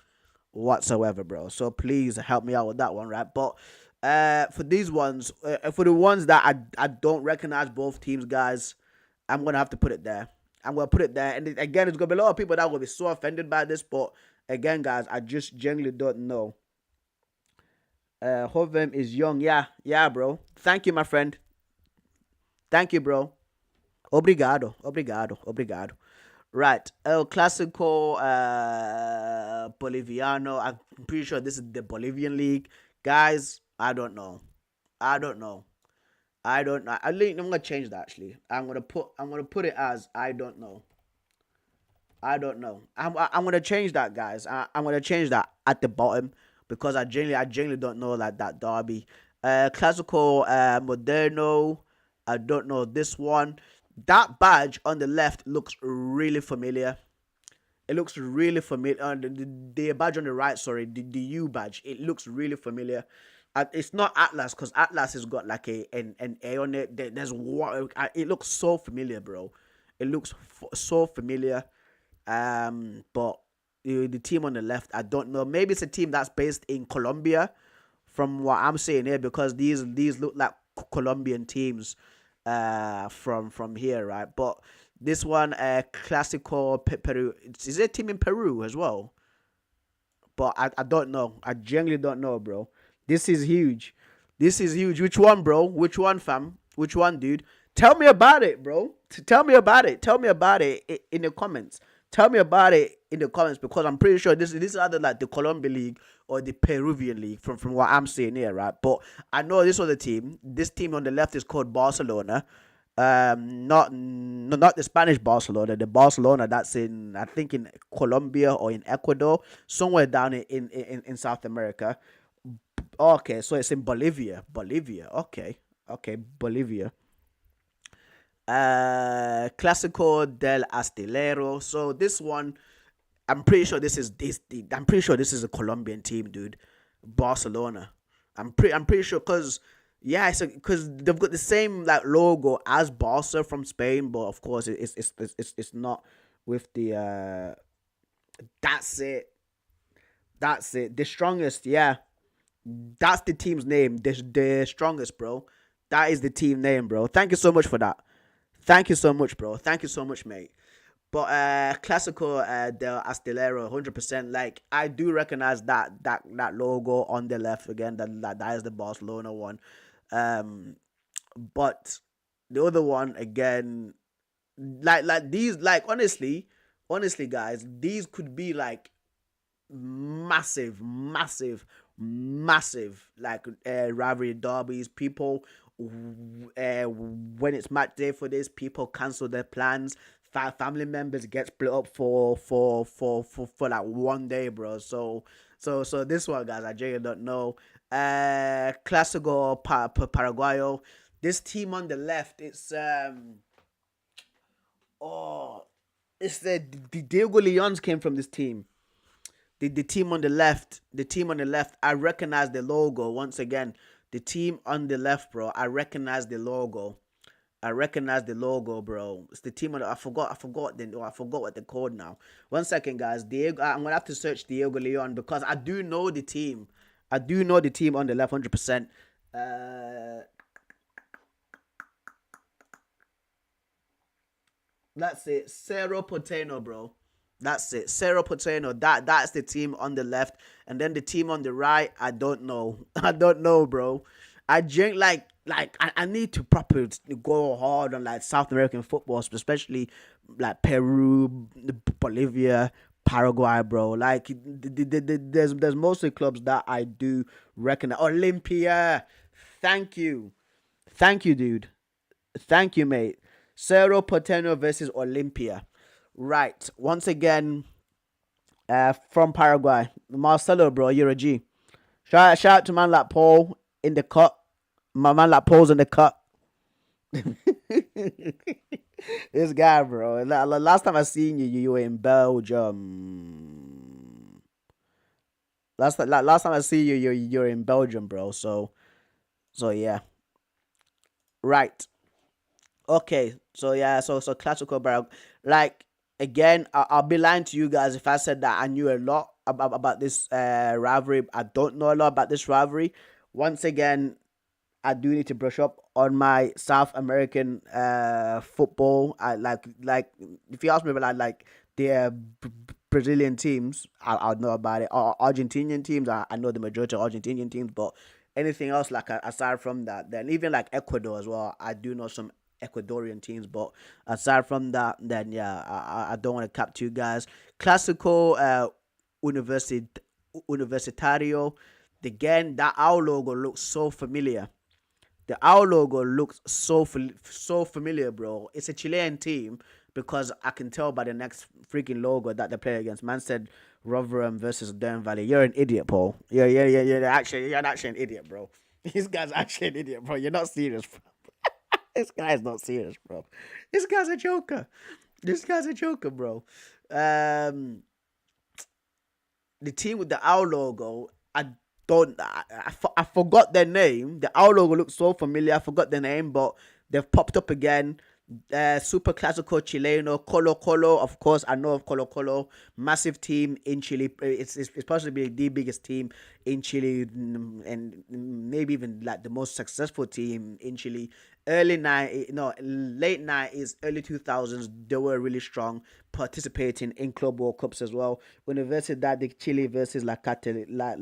bro. So please help me out with that one, right? But for these ones, for the ones that I don't recognize both teams, guys, I'm gonna have to put it there. I'm gonna put it there, and again, it's gonna be a lot of people that will be so offended by this, but again, guys, I just genuinely don't know. Hovem is young. Yeah, bro. Thank you, my friend. Thank you, bro. Obrigado. Right. El Clásico Boliviano. I'm pretty sure this is the Bolivian league. Guys, I don't know. I think I'm gonna change that, actually. I'm gonna put it as I don't know. I'm gonna change that, guys. I'm gonna change that at the bottom, because I genuinely don't know, like, that derby. Classical Moderno. I don't know this one. That badge on the left looks really familiar. It looks really familiar. The badge on the right, sorry, the U badge. It looks really familiar. It's not Atlas, because Atlas has got like an A on it. There's what it looks so familiar, bro. It looks so familiar. But the team on the left, I don't know. Maybe it's a team that's based in Colombia, from what I'm saying here, because these look like Colombian teams from here, right? But this one, Clásico Peru, is it a team in Peru as well? But I don't know. I genuinely don't know, bro. This is huge. Which one, bro? Which one, fam? Which one, dude? Tell me about it, bro. Tell me about it. Tell me about it in the comments. Tell me about it in the comments, because I'm pretty sure this is either like the Colombian league or the Peruvian league from what I'm seeing here, right? But I know this other team. This team on the left is called Barcelona. Not the Spanish Barcelona, the Barcelona that's in, I think, in Colombia or in Ecuador, somewhere down in South America. Okay, so it's in Bolivia. Okay, Bolivia. Clásico del Astillero. So this one, I'm pretty sure this is a Colombian team, dude. Barcelona. I'm pretty sure, because yeah, because they've got the same like logo as Barca from Spain, but of course it's not with the that's it. That's it. The strongest, yeah. That's the team's name. The strongest, bro. That is the team name, bro. Thank you so much for that. Thank you so much, bro. Thank you so much, mate. But Clásico del Astillero, 100%. Like, I do recognize that logo on the left again. That is the Barcelona one. But the other one again, like these, like honestly, guys, these could be like massive like rivalry derbies. People, when it's match day for this, people cancel their plans. Family members get split up for like one day, bro. So this one, guys, I genuinely don't know. Clásico Paraguayo. This team on the left, it's it's the Diego Leons came from this team. The team on the left, I recognize the logo once again. The team on the left, bro, I recognize the logo. Bro. It's the team on. I forgot what they're called now. 1 second, guys. Diego. I'm gonna have to search Diego Leon, because I do know the team. on the left, 100%. That's it. Cerro Porteño, bro. That's it. Cerro Porteño. That's the team on the left, and then the team on the right, I don't know. Bro. I drink like I need to properly go hard on like South American football, especially like Peru, Bolivia, Paraguay, bro. Like there's mostly clubs that I do recognize. Olympia, thank you, dude. Thank you, mate. Cerro Porteño versus Olympia. Right. Once again, from Paraguay, Marcelo, bro, you're a G. Shout out to man like Paul in the cut. My man like Paul's in the cut. This guy, bro. Last time I seen you were in Belgium. Last time I see you, you're in Belgium, bro. So yeah. Right. Okay. So yeah. So classical, bro. Like again, I'll be lying to you guys if I said that I knew a lot about this rivalry. I don't know a lot about this rivalry. Once again, I do need to brush up on my South American football. I like if you ask me about like the Brazilian teams, I'll know about it. Or Argentinian teams, I know the majority of Argentinian teams, but anything else like aside from that, then even like Ecuador as well, I do know some Ecuadorian teams, but aside from that, then yeah, I don't want to cap to you guys. Clásico Universitario. Again, that our logo looks so familiar. The owl logo looks so familiar, bro. It's a Chilean team, because I can tell by the next freaking logo that they play against. Man said Rotherham versus Dern Valley. You're an idiot, Paul. Yeah. You're actually an idiot, bro. This guy's actually an idiot, bro. You're not serious, bro. This guy's not serious, bro. This guy's a joker. Bro. The team with the owl logo, I forgot their name. The owl logo looks so familiar. I forgot their name, but they've popped up again. Super Clásico Chileno, Colo Colo. Of course, I know of Colo Colo. Massive team in Chile. It's possibly the biggest team in Chile, and maybe even like the most successful team in Chile. Late 90s, early 2000s, they were really strong, participating in Club World Cups as well. Universidad de Chile versus La Católica.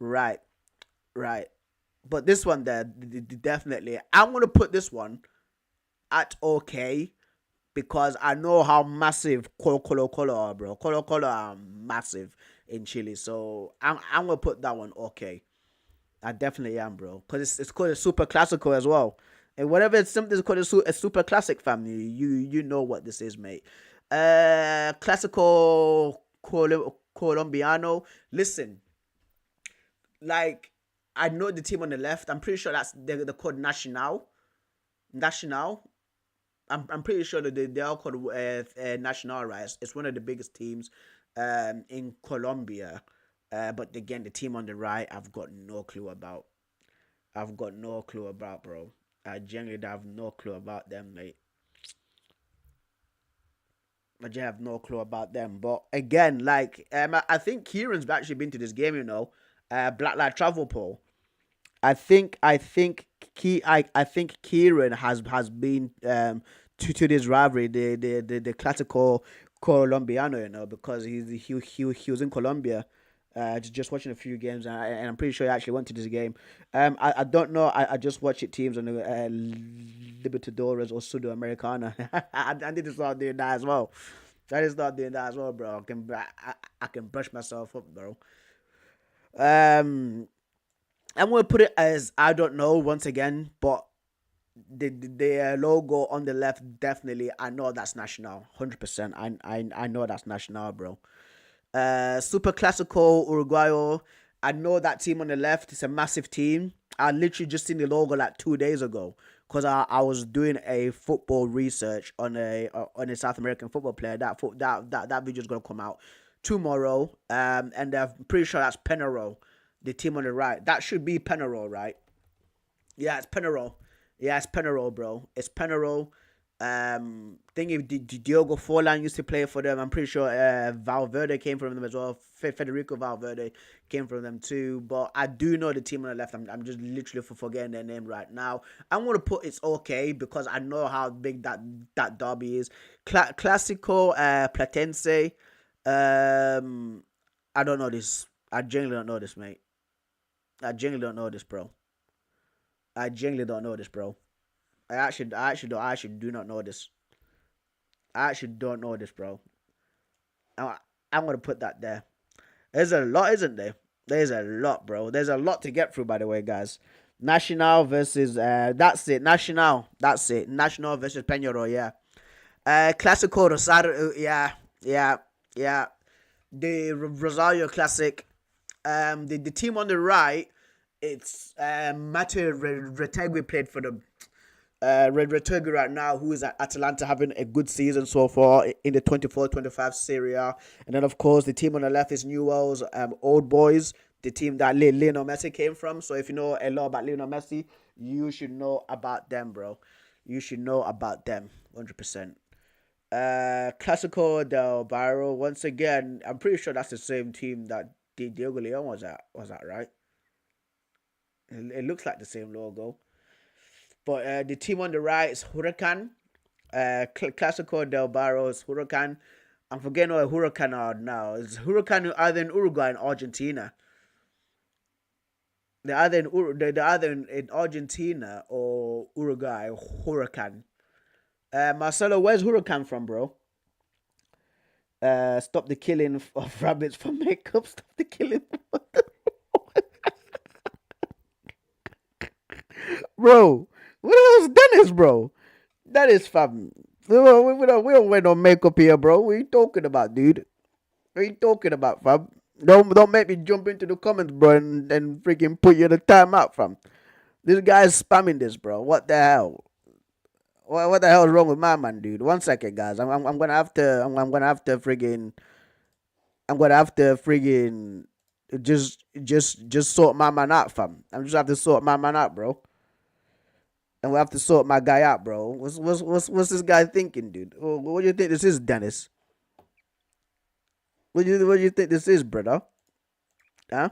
Right. But this one there, definitely. I'm gonna put this one at okay because I know how massive Colo are, bro. Colo are massive in Chile, so I'm gonna put that one okay. I definitely am, bro, because it's called a super classical as well. And whatever it's something called a super classic, family, you know what this is, mate. Classical Colombiano. Listen, like I know the team on the left. I'm pretty sure they're called Nacional. Nacional. I'm pretty sure that they are called Nacional, right? It's one of the biggest teams in Colombia. But again, the team on the right, I've got no clue about. I've got no clue about, bro. I genuinely have no clue about them, mate. I just have no clue about them. But again, like I think Kieran's actually been to this game, you know. Black Light Travel Poll. I think Kieran has been to this rivalry, the Clásico Colombiano, you know, because he was in Colombia, just watching a few games, and I'm pretty sure he actually went to this game. I don't know. I just watch it teams on the Libertadores or Sudamericana. I need to start doing that as well. I need to start doing that as well, bro. I can brush myself up, bro. I'm gonna put it as I don't know once again, but the logo on the left definitely I know that's Nacional, 100%. I know that's Nacional, bro. Super Classico Uruguayo. I know that team on the left. It's a massive team. I literally just seen the logo like 2 days ago because I was doing a football research on a South American football player. That video is gonna come out tomorrow. And I'm pretty sure that's Penarol, the team on the right. That should be Penarol, right? Yeah, it's Penarol. Yeah, it's Penarol, bro. It's Penarol. Think if Diogo Forlan used to play for them. I'm pretty sure Valverde came from them as well. Federico Valverde came from them too. But I do know the team on the left. I'm just literally forgetting their name right now. I'm gonna put it's okay because I know how big that derby is. Clásico Platense. I don't know this. I genuinely don't know this, mate. I genuinely don't know this, bro. I genuinely don't know this, bro. I actually do not know this. I actually don't know this, bro. I'm gonna put that there. There's a lot, isn't there? There's a lot, bro. There's a lot to get through, by the way, guys. Nacional versus that's it. Nacional, that's it. Nacional versus Peñarol, yeah. Clásico Rosario, yeah. The Rosario Classic. The team on the right, it's Mateo Retegui played for them. Retegui right now, who is at Atalanta, having a good season so far in the 24-25 Serie A. And then, of course, the team on the left is Newell's Old Boys, the team that Lionel Messi came from. So if you know a lot about Lionel Messi, you should know about them, bro. You should know about them, 100%. Clásico del Barrio, once again, I'm pretty sure that's the same team that Diego Leon was at. Was that right? It looks like the same logo. But the team on the right is Huracan. Clásico del Barrio is Huracan. I'm forgetting what Huracan are now. It's Huracan either in Uruguay and Argentina. They're either in Argentina or Uruguay. Huracan. Marcelo, where's Huracan from, bro? Stop the killing of rabbits for makeup. Stop the killing. Bro, what else Dennis, bro? That is fam. We don't wear no makeup here, bro. What are you talking about, dude? What are you talking about, fam? Don't make me jump into the comments, bro, and freaking put you in the timeout, fam. This guy's spamming this, bro. What the hell? What the hell is wrong with my man, dude? 1 second, guys. I'm gonna have to just sort my man out, fam. I'm just have to sort my man out, bro. And we have to sort my guy out, bro. What's this guy thinking, dude? What do you think this is, Dennis? What do you think this is, brother? Huh?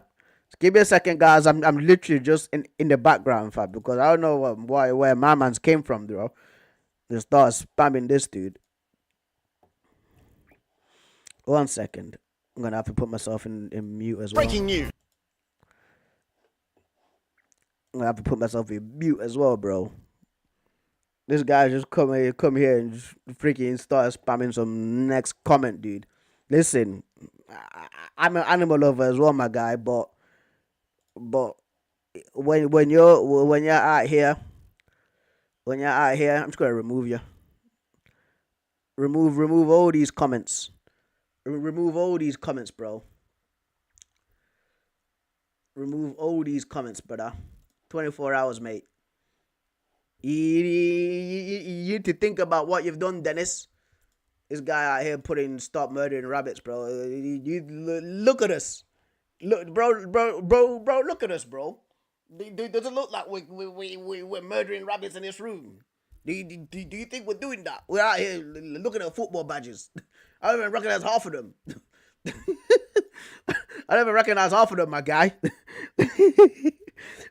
Just give me a second, guys. I'm literally just in the background, fam, because I don't know where my man's came from, bro. Just start spamming this dude. 1 second. I'm gonna have to put myself in mute as well. Breaking news. I have to put myself in mute as well, bro. This guy just come here and just freaking start spamming some next comment, dude. Listen, I'm an animal lover as well, my guy. But when you're out here, I'm just gonna remove you. Remove all these comments. Remove all these comments, bro. Remove all these comments, brother. 24 hours, mate. You need to think about what you've done, Dennis. This guy out here putting stop murdering rabbits, bro. You look at us. Look, bro, look at us, bro. Does it look like we're murdering rabbits in this room? Do you think we're doing that? We're out here looking at football badges. I don't even recognize half of them. I don't even recognize half of them, my guy.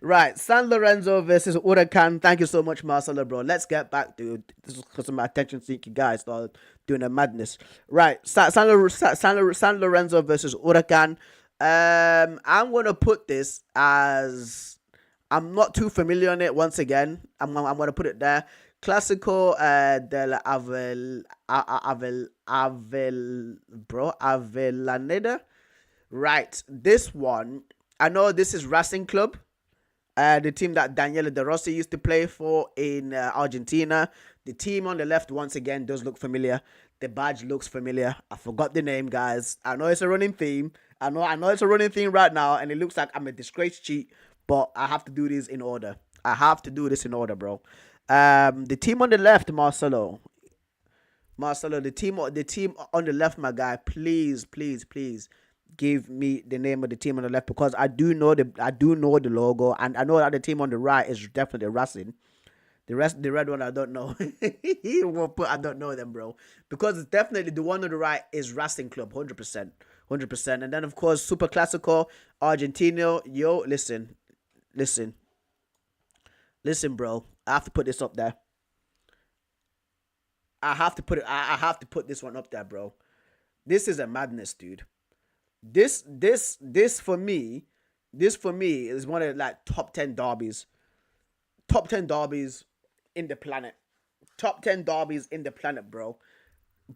Right, San Lorenzo versus Huracan. Thank you so much, Marcelo, bro. Let's get back to this because of my attention-seeking guys started doing a madness. Right, San Lorenzo versus Huracan. I'm gonna put this as I'm not too familiar on it. Once again, I'm gonna put it there. Clásico de Avellaneda. Right, this one I know this is Racing Club. The team that Daniela De Rossi used to play for in Argentina. The team on the left, once again, does look familiar. The badge looks familiar. I forgot the name, guys. I know it's a running theme. I know it's a running theme right now, and it looks like I'm a disgraced cheat, but I have to do this in order. Bro. The team on the left, Marcelo, the team on the left, my guy, please give me the name of the team on the left, because I do know the logo, and I know that the team on the right is definitely Racing. The red one, I don't know. I don't know them, bro, because it's definitely the one on the right is Racing Club, 100%. And then of course Super Clásico Argentino. Yo, listen, bro. I have to put this up there. I have to put this one up there, bro. This is a madness, dude. This for me is one of like top 10 derbies in the planet. Top 10 derbies in the planet, bro.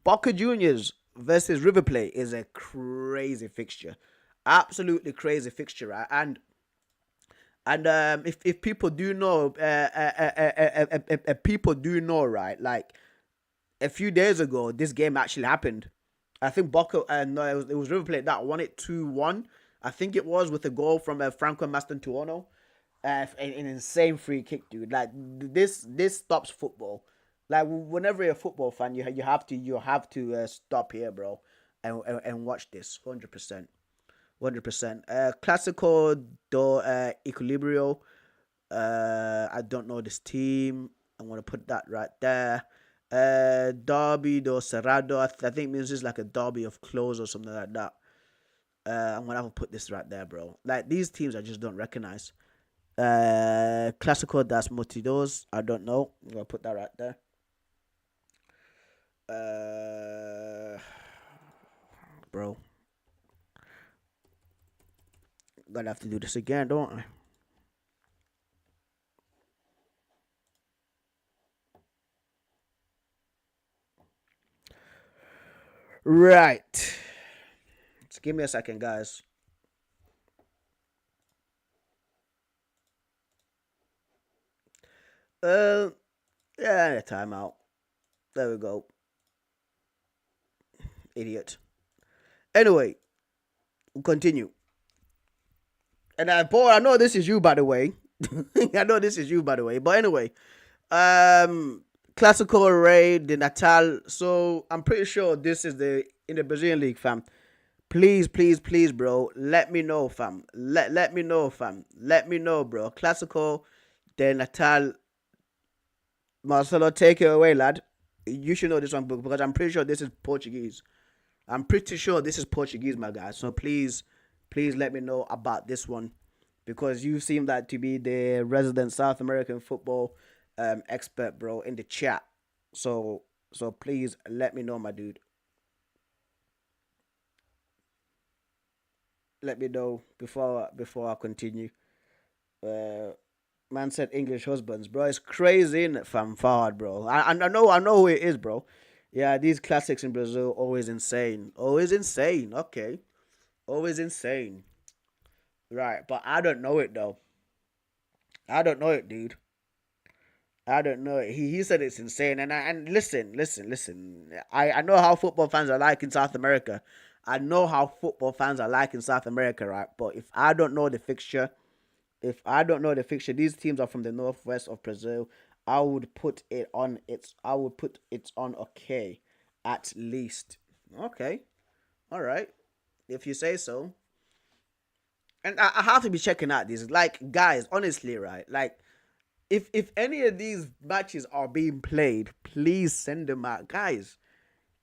Boca Juniors versus River Plate is a crazy fixture. Absolutely crazy fixture, right? And if people do know, right? Like a few days ago, this game actually happened. I think Boca, no, it was River Plate that won it 2-1. I think it was with a goal from Franco Mastantuono. An insane free kick, dude. Like this stops football. Like whenever you're a football fan, you have to stop here, bro, and watch this. 100%. Clásico do Equilibrio. I don't know this team. I'm gonna put that right there. Derby do Cerrado. I think means it's like a derby of clothes or something like that. I'm gonna have to put this right there, bro. Like these teams I just don't recognize. Clásico das Motidos. I don't know. I'm gonna put that right there. Bro, gonna have to do this again, don't I? Right. Just give me a second, guys. Yeah, timeout. There we go. Idiot. Anyway, we'll continue. And boy, I know this is you, by the way. But anyway, Clásico Rei de Natal. So I'm pretty sure this is in the Brazilian league, fam. Please, bro. Let me know, fam. Let me know, fam. Let me know, bro. Clásico de Natal. Marcelo, take it away, lad. You should know this one because I'm pretty sure this is Portuguese. My guy. So please let me know about this one, because you seem like to be the resident South American football expert, bro, in the chat. So please let me know, my dude. Let me know before I continue. Man said English husbands, bro. It's crazy, innit, fam? Fard, bro. I know who it is, bro. Yeah, these classics in Brazil always insane. Always insane. Okay, always insane. Right, but I don't know it though. I don't know it, dude. I don't know it. He said it's insane, and listen. I know how football fans are like in South America. I know how football fans are like in South America, right? But if I don't know the fixture, these teams are from the northwest of Brazil. I would put it on okay, at least. Okay, all right, if you say so. And I have to be checking out these. Like, guys, honestly, right? Like, if any of these matches are being played, please send them out, guys.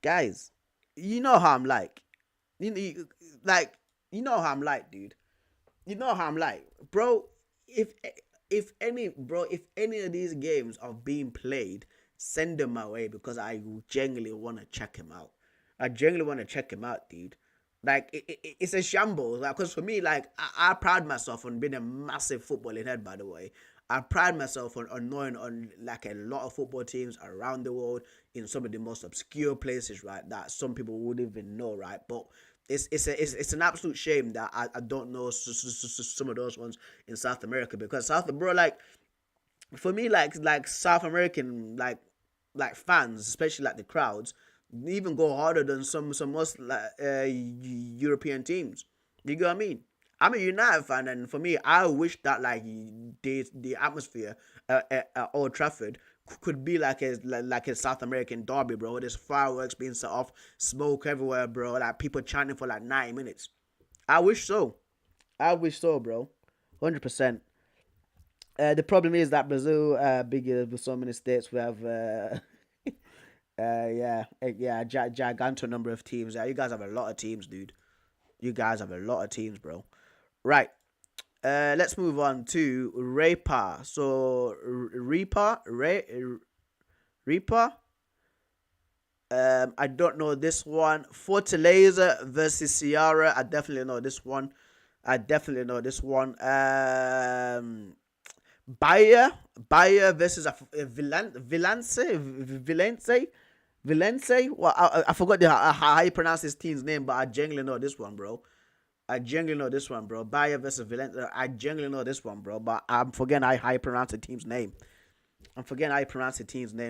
Guys, you know how I'm like. Like, you know how I'm like, dude. You know how I'm like, bro. If any of these games are being played, send them my way because I genuinely want to check him out. I genuinely want to check him out, dude. Like, it's a shambles. Like, cause for me, like, I pride myself on being a massive footballing head. By the way, I pride myself on knowing on like a lot of football teams around the world in some of the most obscure places, right? That some people wouldn't even know, right? But it's an absolute shame that I don't know some of those ones in South America because bro, like, for me, like South American fans, especially like the crowds, even go harder than some most like European teams. You get what I mean? I'm a United fan, and for me, I wish that like the atmosphere at Old Trafford could be like a South American derby, bro. There's fireworks being set off, smoke everywhere, bro. Like people chanting for like 90 minutes. I wish so. I wish so, bro. 100%. The problem is that Brazil, bigger with so many states, we have, gigantic number of teams. Yeah, you guys have a lot of teams, dude. You guys have a lot of teams, bro. Right. Let's move on to Reaper. So Reaper. I don't know this one. Fortaleza versus Ceará. I definitely know this one. Bayer versus Vilence. Well, I forgot how you pronounce this team's name, but I genuinely know this one, bro. Bayer versus Valencia. I genuinely know this one, bro. But I'm forgetting how you pronounce the team's name.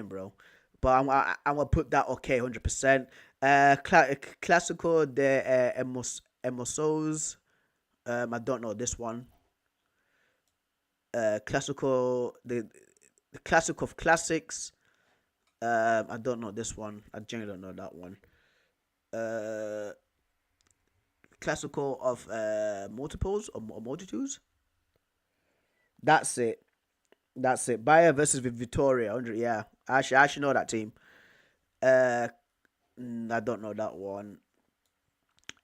Bro. But I'm gonna put that okay, 100%. Clásico de Emosos. I don't know this one. Classical, the classic of classics. I don't know this one. I genuinely don't know that one. Classical of multiples or multitudes. That's it. Bayer versus Victoria. 100. Yeah, I actually know that team. I don't know that one.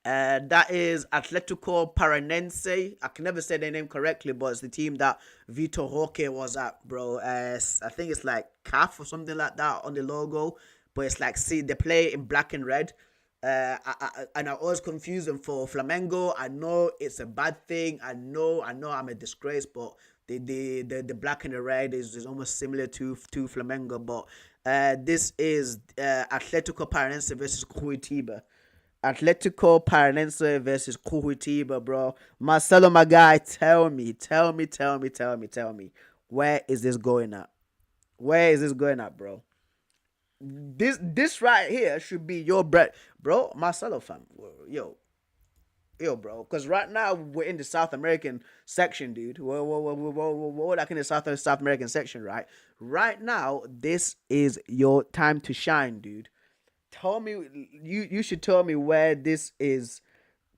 That is Atletico Paranense. I can never say their name correctly, but it's the team that Vitor Roque was at, bro. I think it's like CAF or something like that on the logo, but it's like, see, they play in black and red. And I always confuse them for Flamengo. I know it's a bad thing. I know I'm a disgrace, but the black and the red is almost similar to Flamengo. But this is Atletico Paranense versus Curitiba. Atletico Paranense versus Curitiba, bro. Marcelo, my guy, tell me. Where is this going at? Bro? This right here should be your bread, bro. Marcelo, fam, yo, bro. Because right now we're in the South American section, dude. We're like in the South American section, right? Right now, this is your time to shine, dude. Tell me, you should tell me where this is.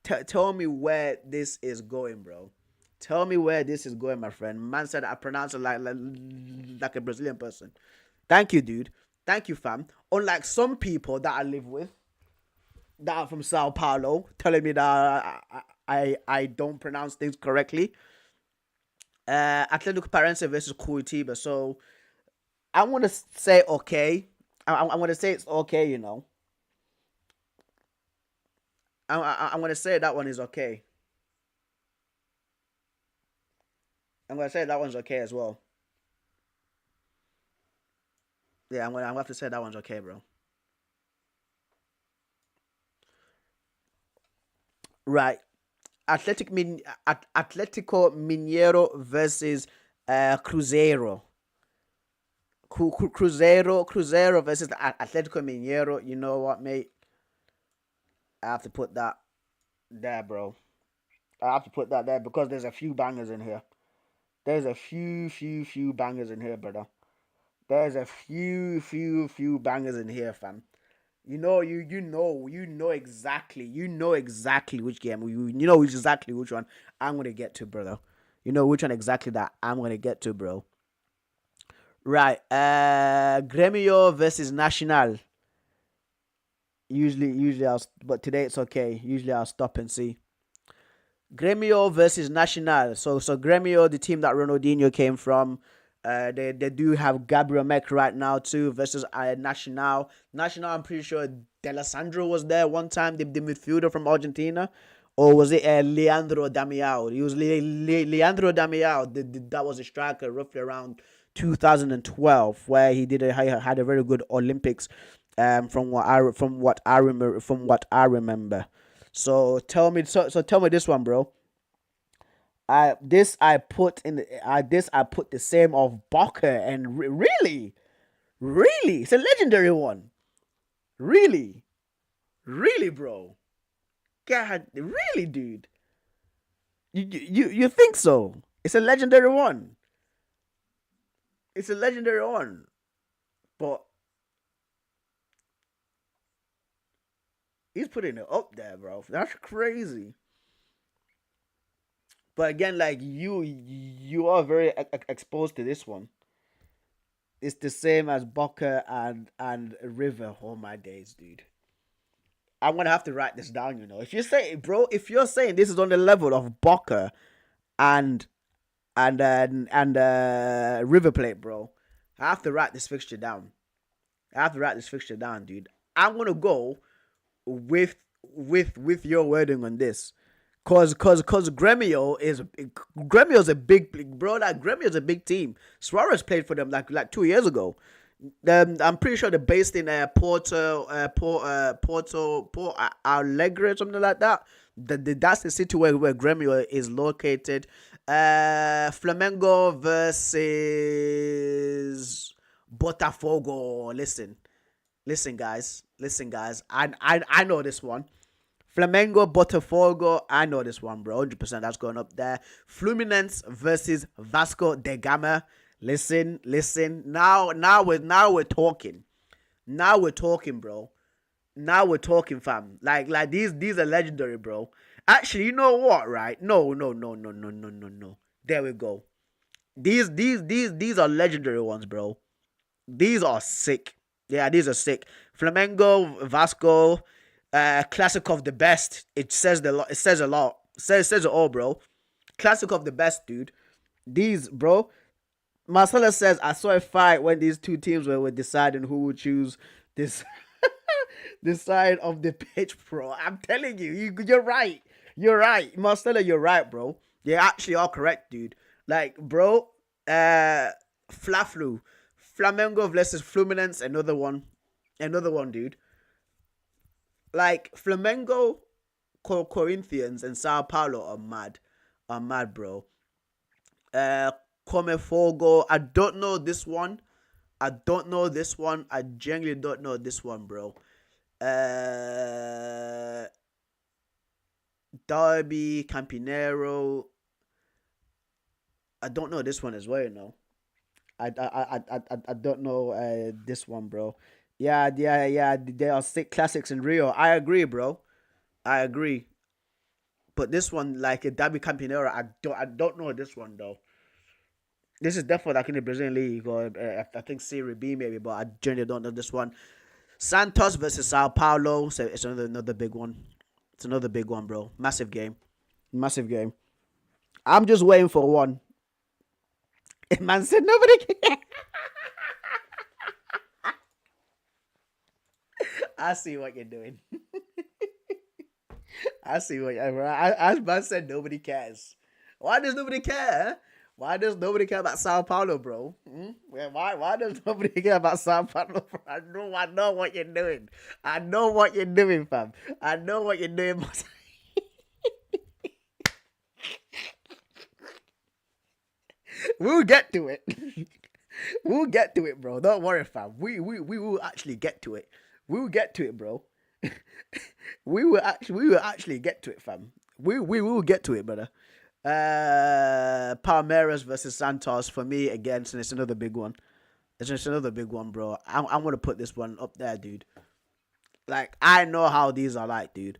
Tell me where this is going, bro. Tell me where this is going, my friend. Man said I pronounce it like a Brazilian person. Thank you, dude. Thank you, fam. Unlike some people that I live with, that are from Sao Paulo, telling me that I don't pronounce things correctly. Atletico Paranaense versus Curitiba. So I want to say okay. I want to say it's okay, you know. I'm going to say that one is okay. I'm gonna say that one's okay as well. Yeah, I'm gonna have to say that one's okay, bro. Right. Atletico Mineiro versus Cruzeiro. Cruzeiro versus Atletico Mineiro. You know what, mate? I have to put that there, bro. I have to put that there because there's a few bangers in here. There's a few bangers in here, brother. There's a few bangers in here, fam. You know exactly which game. You know exactly which one I'm gonna get to, brother. You know which one exactly that I'm gonna get to, bro. Right. Gremio versus Nacional. But today it's okay. Usually I'll stop and see. Gremio versus Nacional. So Gremio, the team that Ronaldinho came from, they do have Gabriel Mek right now too versus Nacional. Nacional, I'm pretty sure D'Alessandro was there one time, the midfielder from Argentina, or was it Leandro Damiao? It was Leandro Damiao. That was a striker roughly around 2012, where he had a very good Olympics. From what I remember. So tell me this one, bro. I put the same of Boca, and really, it's a legendary one. Really, bro. God, really, dude. You think so? It's a legendary one. It's a legendary one, but he's putting it up there, bro. That's crazy. But again, like you are very exposed to this one. It's the same as Boca and River. Oh my days, dude. I'm gonna have to write this down. You know, if you're saying this is on the level of Boca and River Plate, bro, I have to write this fixture down. Dude. I'm gonna go with your wording on this. Cause Gremio's a big bro. Like Gremio's a big team. Suarez played for them like 2 years ago. I'm pretty sure they're based in Porto Alegre or something like that. That's the city where Gremio is located. Flamengo versus Botafogo. Listen, guys. I know this one. Flamengo, Botafogo, I know this one, bro. 100% that's going up there. Fluminense versus Vasco da Gama. Listen. Now we're talking. Now we're talking, bro. Now we're talking, fam. Like these are legendary, bro. Actually, you know what, right? No. There we go. These are legendary ones, bro. These are sick. Yeah, these are sick. Flamengo, Vasco, classic of the best. It says a lot. It says it all, bro. Classic of the best, dude. These, bro. Marcella says, I saw a fight when these two teams were deciding who would choose this this side of the pitch, bro. I'm telling you, you're right. Marcella, you're right, bro. They actually are correct, dude. Like, bro, Flamengo versus Fluminense, another one, dude. Like Flamengo, Corinthians, and Sao Paulo are mad, bro. Comefogo, I don't know this one. I genuinely don't know this one, bro. Derby, Campinero. I don't know this one as well, you know. I don't know this one, bro. Yeah. They are sick classics in Rio. I agree, bro. I agree. But this one, like a Derby Campinero, I don't know this one though. This is definitely like in the Brazilian league or I think Serie B maybe, but I generally don't know this one. Santos versus Sao Paulo. So it's another big one. It's another big one, bro. Massive game. I'm just waiting for one. Man said nobody can. I see what you're doing. I see what as man said nobody cares. Why does nobody care? Why does nobody care about Sao Paulo, bro? Why does nobody care about Sao Paulo? Bro? I know what you're doing. I know what you're doing, fam. I know what you're doing. We'll get to it. We'll get to it, bro. Don't worry, fam. We will actually get to it. We'll get to it, bro. we will actually get to it, fam. We will get to it, brother. Palmeiras versus Santos for me again. So it's another big one. It's just another big one, bro. I'm gonna put this one up there, dude. Like I know how these are like, dude.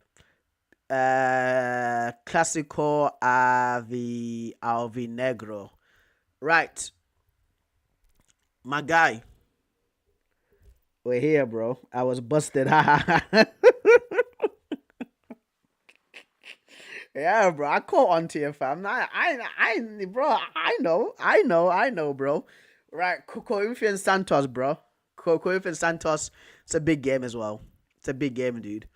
Clásico Alvinegro. Right. My guy. We're here, bro. I was busted. Yeah, bro. I caught on to you, fam. Bro. I know, bro. Right, Corinthians Santos, bro. Corinthians Santos. It's a big game as well. It's a big game, dude.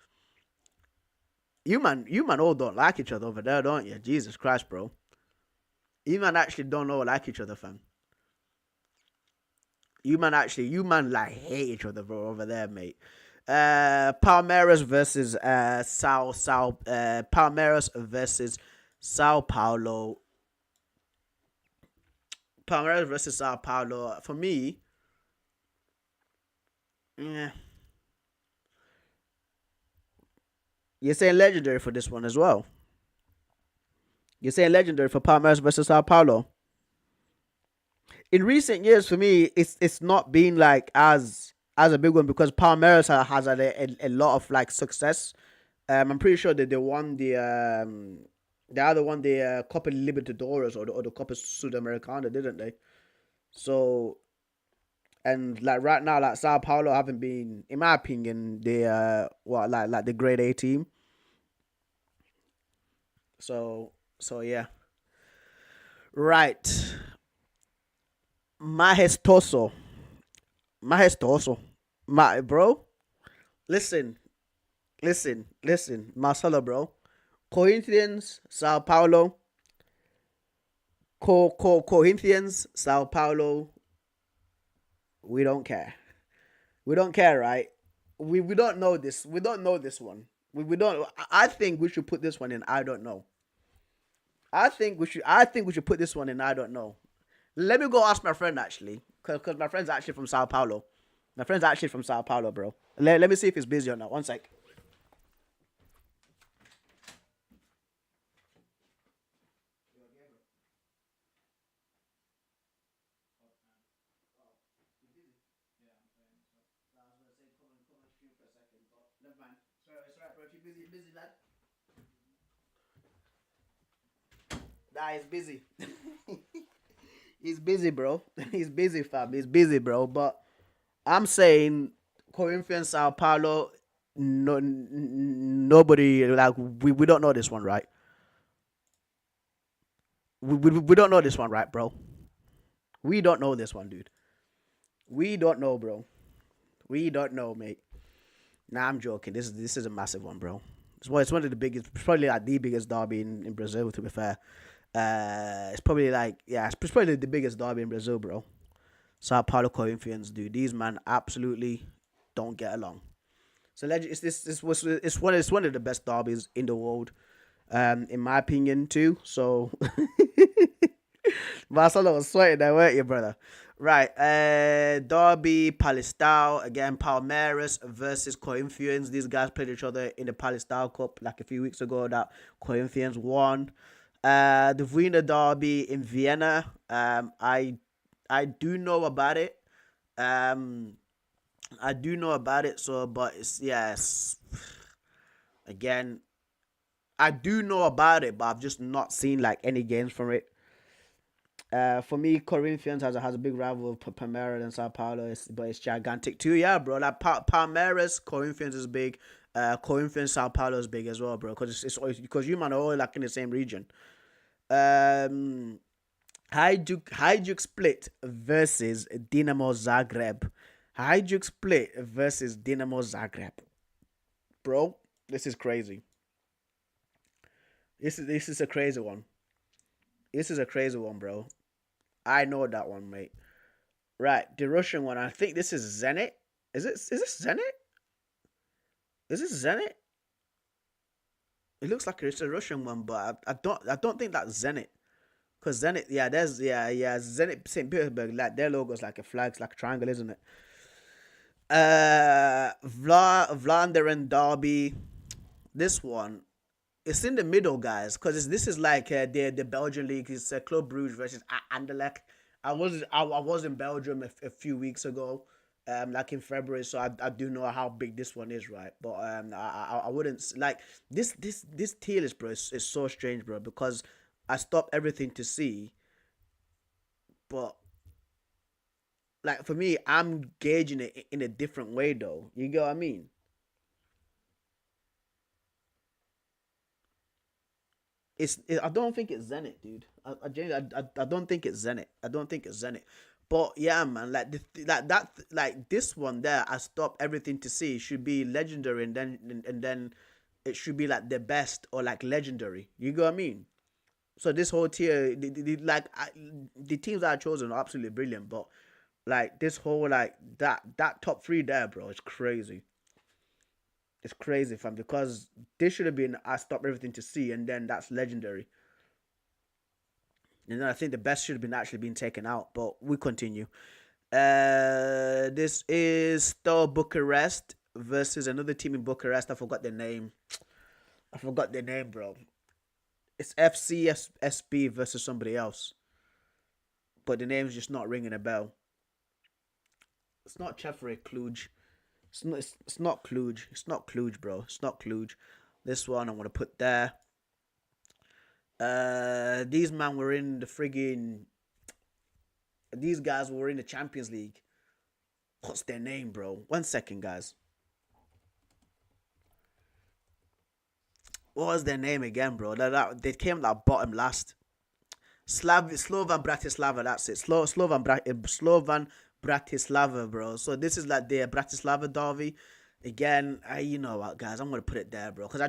You man all don't like each other over there, don't you? Jesus Christ, bro. You man actually don't all like each other, fam. You man like hate each other, bro, over there, mate. Palmeiras versus Palmeiras versus Sao Paulo. Palmeiras versus Sao Paulo. For me, yeah. You're saying legendary for this one as well. You're saying legendary for Palmeiras versus Sao Paulo. In recent years, for me, it's not been like as a big one because Palmeiras has had a lot of like success. I'm pretty sure that they won the either won the Copa Libertadores or the Copa Sudamericana, didn't they? So, and like right now, like Sao Paulo haven't been, in my opinion, the like the grade A team. So yeah. Right. Majestoso. My bro. Listen. Marcelo, bro. Corinthians, Sao Paulo. Corinthians, Sao Paulo. We don't care. We don't care, right? We don't know this. We don't know this one. We don't. I think we should put this one in. I don't know. I think we should put this one in. I don't know. Let me go ask my friend actually, because my friend's actually from Sao Paulo. My friend's actually from Sao Paulo, bro. Let me see if he's busy or not. One sec. Busy, lad. Nah, he's busy. He's busy, bro. He's busy, fam. He's busy, bro. But I'm saying Corinthians, Sao Paulo, nobody, like, we don't know this one, right? We don't know this one, right, bro? We don't know this one, dude. We don't know, bro. We don't know, mate. Nah, I'm joking. This is a massive one, bro. It's one of the biggest, probably like the biggest derby in Brazil, to be fair. It's probably like, yeah, it's probably the biggest derby in Brazil, bro. Sao Paulo Corinthians, dude. These man absolutely don't get along. So it's one of the best derbies in the world, in my opinion too. So Marcelo was sweating there, weren't you, brother? Right, Derby, Palestão, again, Palmeiras versus Corinthians. These guys played each other in the Palestão Cup like a few weeks ago that Corinthians won. The Wiener Derby in Vienna, I do know about it. I do know about it, so, but it's, yes. Again, I do know about it, but I've just not seen like any games from it. For me, Corinthians has a big rival with Palmeiras and Sao Paulo, but it's gigantic too. Yeah, bro. Like Palmeiras, Corinthians is big. Corinthians, Sao Paulo is big as well, bro. Because you man are all like in the same region. Hajduk Split versus Dinamo Zagreb. Hajduk Split versus Dinamo Zagreb. Bro, this is crazy. This is a crazy one. This is a crazy one, bro. I know that one, mate. Right, the Russian one. I think this is Zenit. Is this Zenit? Is this Zenit? It looks like it's a Russian one, but I don't think that's Zenit. Cause Zenit, yeah, Zenit St. Petersburg, like their logo's like a flag, it's like a triangle, isn't it? Vlaanderen Derby. This one, it's in the middle, guys, because this is like the Belgian league. It's Club Brugge versus Anderlecht. I was in Belgium a few weeks ago, like in February, so I do know how big this one is, right? But I wouldn't like this tier list, bro. Is so strange, bro, because I stopped everything to see, but like for me, I'm gauging it in a different way, though. You get what I mean? I don't think it's Zenit, dude. I don't think it's Zenit. I don't think it's Zenit. But yeah, man, like like this one there, I stopped everything to see. It should be legendary, and then it should be like the best or like legendary. You get what I mean? So this whole tier, the teams that I chosen are absolutely brilliant. But like this whole like that top three there, bro, is crazy. It's crazy, fam, because this should have been I stopped everything to see, and then that's legendary. And then I think the best should have been actually been taken out, but we continue. This is Steaua Bucharest versus another team in Bucharest. I forgot their name. Bro. It's FCSB versus somebody else, but the name's just not ringing a bell. It's not Chefre Cluj. It's not Cluj. It's not Cluj, bro. It's not Cluj. This one I'm gonna put there. These man were in the friggin'. These guys were in the Champions League. What's their name, bro? 1 second, guys. What was their name again, bro? They came like bottom last. Slovan Bratislava. That's it. Slovan Bratislava, bro. So this is like the Bratislava derby. Again, you know what, guys? I'm gonna put it there, bro, because I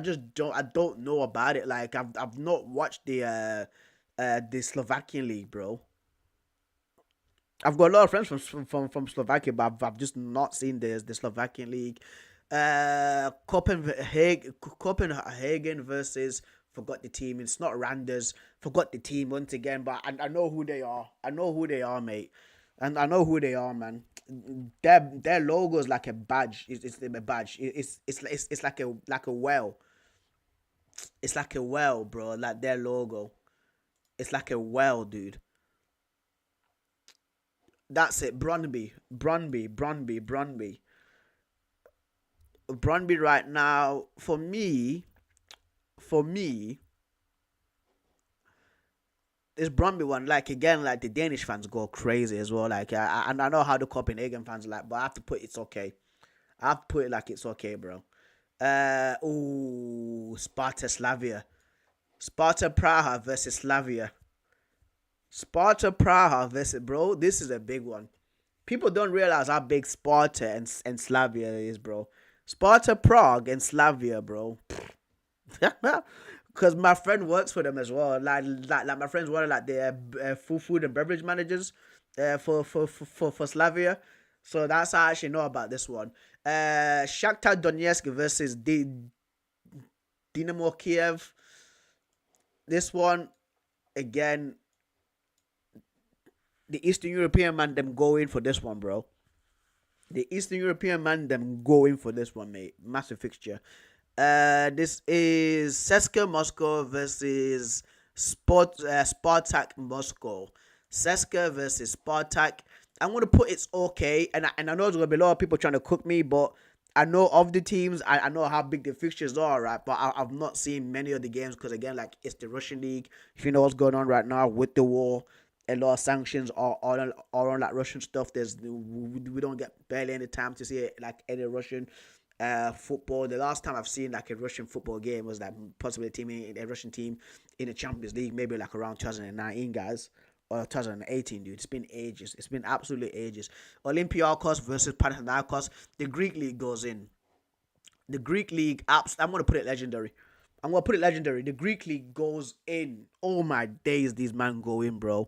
don't know about it. Like I've not watched the Slovakian league, bro. I've got a lot of friends from Slovakia, but I've just not seen the Slovakian league. Copenhagen versus forgot the team. It's not Randers. Forgot the team once again, but I know who they are. I know who they are, mate. And I know who they are, man. Their logo is like a badge. It's a badge. It's like a well. It's like a well, bro. Like their logo. It's like a well, dude. That's it. Brøndby right now, for me, this Brøndby one, like again, like the Danish fans go crazy as well. Like I know how the Copenhagen fans are like, but I have to put it's okay. I have to put it like it's okay, bro. Sparta Slavia. Sparta Praha versus Slavia. Sparta Praha versus, bro, this is a big one. People don't realize how big Sparta and Slavia is, bro. Sparta Prague and Slavia, bro. Because my friend works for them as well. Like my friends were like the food and beverage managers for Slavia. So that's how I actually know about this one. Shakhtar Donetsk versus Dynamo Kiev. This one, again, the Eastern European man them go in for this one, bro. The Eastern European man them go in for this one, mate. Massive fixture. This is CSKA Moscow versus Spartak Moscow. CSKA versus Spartak. I'm gonna put it's okay, and I know there's gonna be a lot of people trying to cook me, but I know of the teams. I know how big the fixtures are, right? But I've not seen many of the games because again, like it's the Russian league. If you know what's going on right now with the war, a lot of sanctions are on like Russian stuff. We don't get barely any time to see like any Russian football. The last time I've seen like a Russian football game was like possibly a Russian team in the Champions League, maybe like around 2019, guys. Or 2018, dude. It's been ages. It's been absolutely ages. Olympiacos versus Panathinaikos. The Greek league goes in. The Greek league, I'm going to put it legendary. The Greek league goes in. Oh my days, these men go in, bro.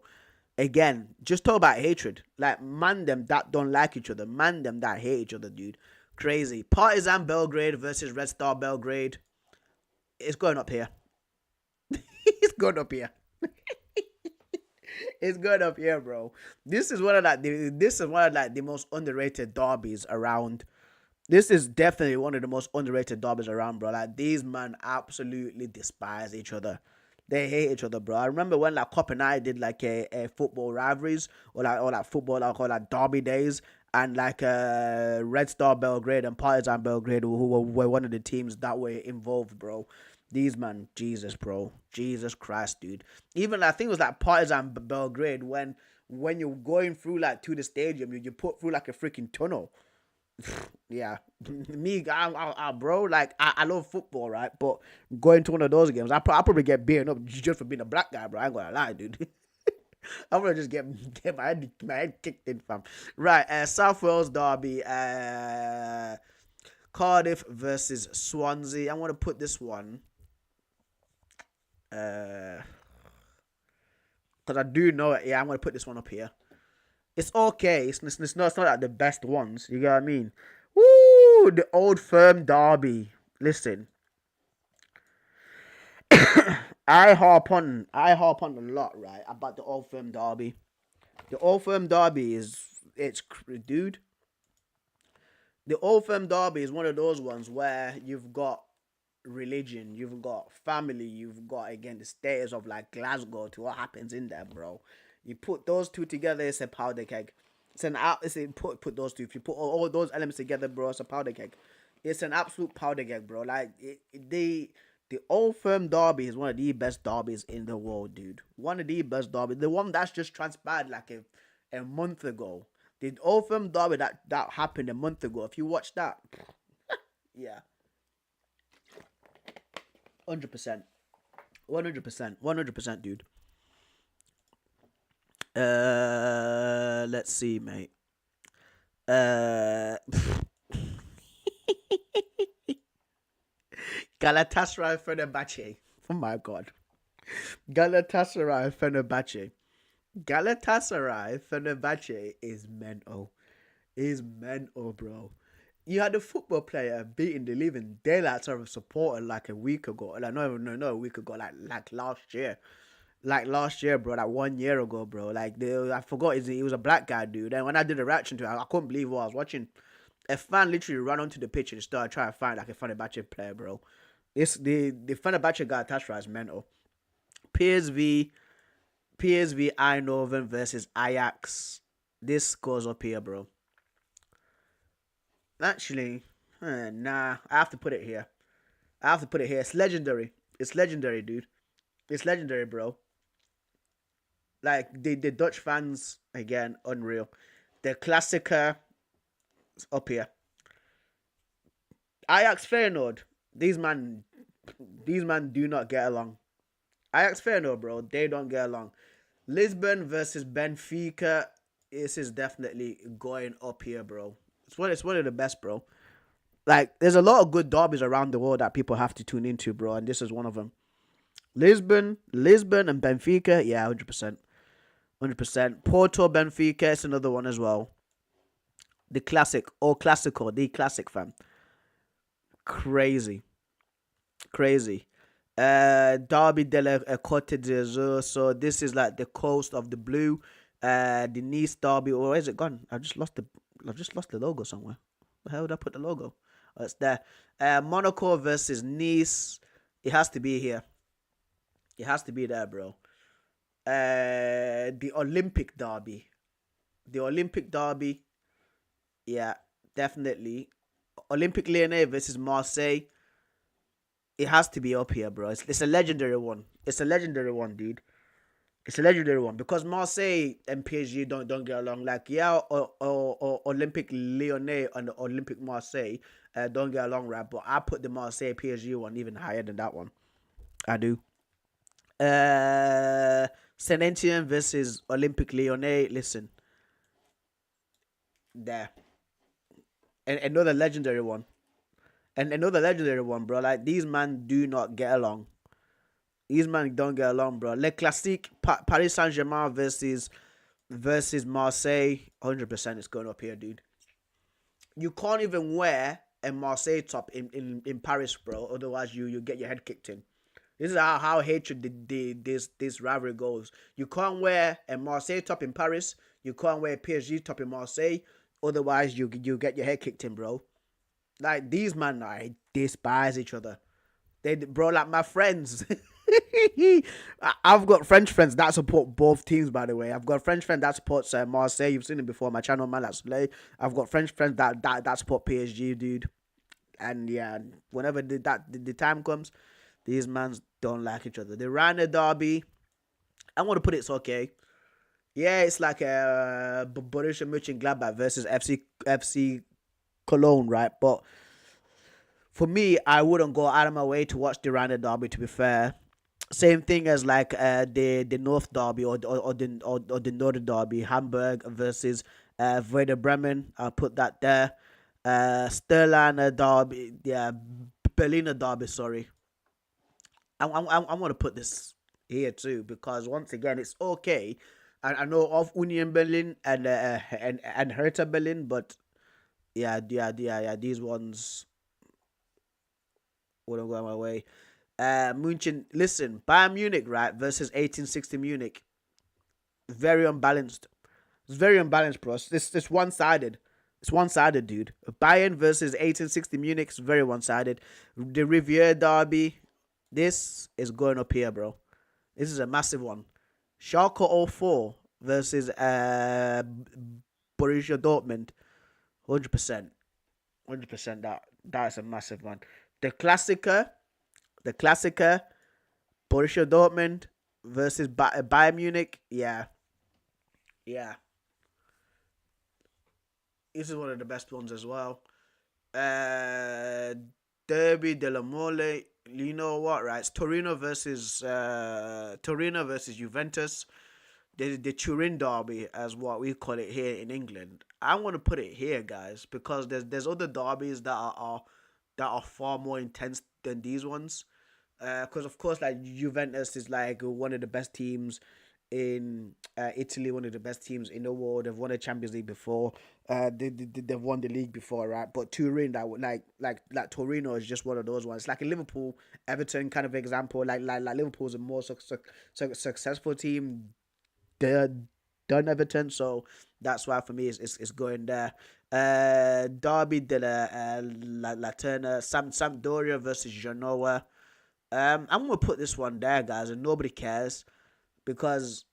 Again, just talk about hatred. Like, man them that don't like each other. Man them that hate each other, dude. Crazy. Partizan Belgrade versus Red Star Belgrade. It's going up here. It's going up here. It's going up here, bro. This is one of the most underrated derbies around. This is definitely one of the most underrated derbies around, bro. Like, these men absolutely despise each other. They hate each other, bro. I remember when like Cop and I did like a football rivalries or like football like derby days, and like Red Star Belgrade and Partizan Belgrade who were one of the teams that were involved, bro. These man, Jesus, bro, Jesus Christ, dude. Even I think it was like Partizan Belgrade when you're going through like to the stadium, you put through like a freaking tunnel. Yeah, me, bro, like I love football, right? But going to one of those games, I probably get beaten up just for being a black guy, bro. I ain't gonna lie, dude. I'm gonna just get my head kicked in, fam. Right, South Wales derby, Cardiff versus Swansea. I want to put this one, because I do know it. Yeah, I'm gonna put this one up here. It's okay. It's not like the best ones. You get what I mean? Woo! The Old Firm derby. Listen, I harp on a lot, right, about the Old Firm derby. The Old Firm derby dude. The Old Firm derby is one of those ones where you've got religion, you've got family, you've got, again, the status of like Glasgow to what happens in there, bro. You put those two together, it's a powder keg. Put those two. If you put all those elements together, bro, it's a powder keg. It's an absolute powder keg, bro. Like the Old Firm derby is one of the best derbies in the world, dude. One of the best derbies. The one that's just transpired like a month ago. The Old Firm derby that happened a month ago. If you watch that, yeah, 100%, 100%, dude. Let's see, mate. Galatasaray Fenerbahce. Oh my god. Galatasaray Fenerbahce. Galatasaray Fenerbahce is mental. Bro. You had a football player beating the living daylights out of a supporter like a week ago. Like no, a week ago. Like last year. Like last year, bro, like 1 year ago, bro. Like I forgot he was a black guy, dude. And when I did a reaction to it, I couldn't believe what I was watching. A fan literally ran onto the pitch and started trying to find like a Fenerbahce player, bro. The Fenerbahce guy Galatasaray is mental. PSV Eindhoven versus Ajax. This goes up here, bro. Actually, nah, I have to put it here. It's legendary. It's legendary, dude. It's legendary, bro. Like, the Dutch fans, again, unreal. The Klassiker up here. Ajax Feyenoord. These man do not get along. Ajax Feyenoord, bro, they don't get along. Lisbon versus Benfica. This is definitely going up here, bro. It's one of the best, bro. Like, there's a lot of good derbies around the world that people have to tune into, bro, and this is one of them. Lisbon and Benfica, yeah, 100%. 100%. Porto, Benfica, it's another one as well. The classic, or classical, the classic, fam. Crazy. Derby della Côte d'Azur. So this is like the coast of the blue. The Nice derby, or is it gone? I've just lost the logo somewhere. Where the hell did I put the logo? Oh, it's there. Monaco versus Nice. It has to be here. It has to be there, bro. The Olympic derby. Yeah, definitely. Olympic Lyonnais versus Marseille. It has to be up here, bro. It's a legendary one. It's a legendary one, dude. It's a legendary one because Marseille and PSG don't get along. Like, yeah, or Olympic Lyonnais and Olympic Marseille don't get along, right? But I put the Marseille PSG one even higher than that one. I do. Saint Etienne versus Olympic Lyonnais. Listen, there, and another legendary one, bro. Like, these men do not get along. These men don't get along, bro. Le Classique, Paris Saint-Germain versus versus Marseille, 100% it's going up here, dude. You can't even wear a Marseille top in Paris, bro. Otherwise, you get your head kicked in. This is how hatred this rivalry goes. You can't wear a Marseille top in Paris. You can't wear a PSG top in Marseille. Otherwise, you get your head kicked in, bro. Like, these man, I despise each other. Bro, like my friends. I've got French friends that support both teams, by the way. I've got French friends that supports Marseille. You've seen it before on my channel, man. That's Soleil. I've got French friends that support PSG, dude. And yeah, whenever the time comes, these mans don't like each other. The Rhine derby, I want to put it's okay. Yeah, it's like a Borussia Mönchengladbach versus FC Cologne, right? But for me, I wouldn't go out of my way to watch the Rhine derby, to be fair. Same thing as like the North derby or the Northern derby, Hamburg versus Werder Bremen. I'll put that there. Sterling derby, yeah, Berliner derby. Sorry, I'm gonna put this here too because once again it's okay. I know of Union Berlin and Hertha Berlin, but yeah, these ones wouldn't go my way. München, listen, Bayern Munich, right, versus 1860 Munich. Very unbalanced. It's very unbalanced, bro. It's one-sided. It's one-sided, dude. Bayern versus 1860 Munich is very one-sided. The Riviera derby, this is going up here, bro. This is a massive one. Schalke 04 versus Borussia Dortmund, 100%. 100%. That's a massive one. The Klassiker, Borussia Dortmund versus Bayern Munich. Yeah. This is one of the best ones as well. Derby della Mole. You know what, right? It's Torino versus Juventus. The Turin derby, as what we call it here in England. I want to put it here, guys, because there's other derbies that are far more intense than these ones. Because of course, like Juventus is like one of the best teams in Italy, one of the best teams in the world. They've won the Champions League before. They've won the league before, right? But Turin, that like Torino is just one of those ones. It's like a Liverpool, Everton kind of example. Like Liverpool's a more successful team than Everton, so that's why for me it's going there. Derby della Laterna, Sampdoria versus Genoa. I'm gonna put this one there, guys, and nobody cares because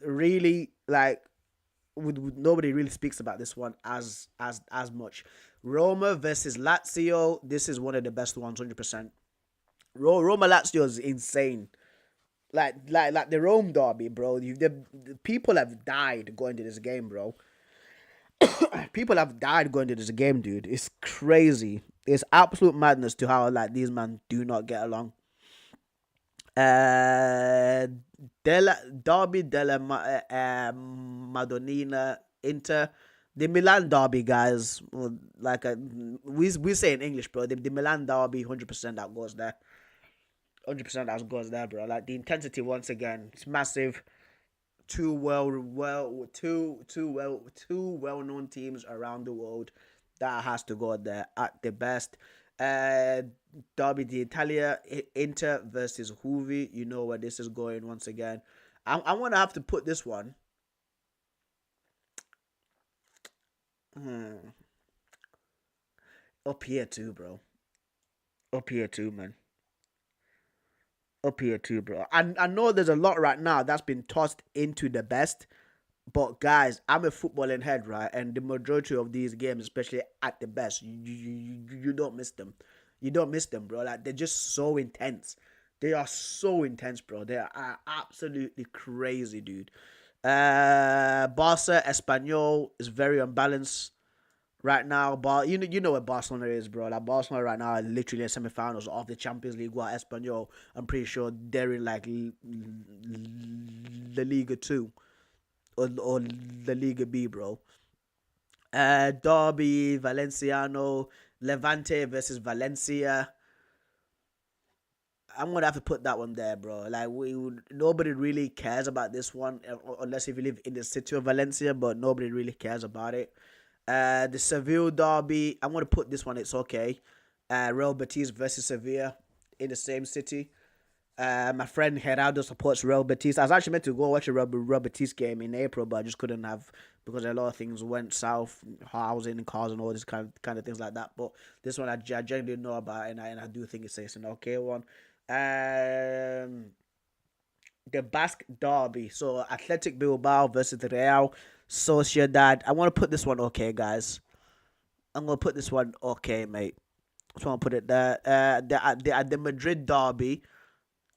really, like, nobody really speaks about this one as much. Roma versus Lazio. This is one of the best ones, 100%. Roma Lazio is insane. Like the Rome derby, bro. The people have died going to this game, bro. People have died going to this game, dude. It's crazy. It's absolute madness to how like these men do not get along. Derby della Madonnina Inter. The Milan derby, guys. Like we say in English, bro. The Milan derby, 100% that goes there. 100% that goes there, bro. Like the intensity once again, it's massive. Two well-known teams around the world that has to go there at the best. Derby d'Italia, Inter versus Juve. You know where this is going once again. I'm gonna have to put this one. Up here too, bro. Up here too, man. Up here too, bro. And I know there's a lot right now that's been tossed into the best, but guys, I'm a footballing head, right? And the majority of these games, especially at the best, you don't miss them. You don't miss them, bro. Like, they're just so intense. They are so intense, bro. They are absolutely crazy, dude. Barca Espanyol is very unbalanced right now, but you know what Barcelona is, bro. Like, Barcelona right now are literally in semi-finals of the Champions League. While Espanyol, I'm pretty sure they're in like La Liga 2 or La Liga B, bro. Derby Valenciano, Levante versus Valencia. I'm gonna have to put that one there, bro. Like nobody really cares about this one unless if you live in the city of Valencia, but nobody really cares about it. The Seville derby, I'm gonna put this one. It's okay. Real Betis versus Sevilla in the same city. My friend Gerardo supports Real Betis. I was actually meant to go watch a Real Betis game in April, but I just couldn't have because a lot of things went south, housing, cars, and all this kind of things like that. But this one I genuinely know about, and I do think it's an okay one. The Basque derby, so Athletic Bilbao versus the Real Sociedad. I want to put this one okay, guys. I'm gonna put this one okay, mate. Just want to put it there. The Madrid derby.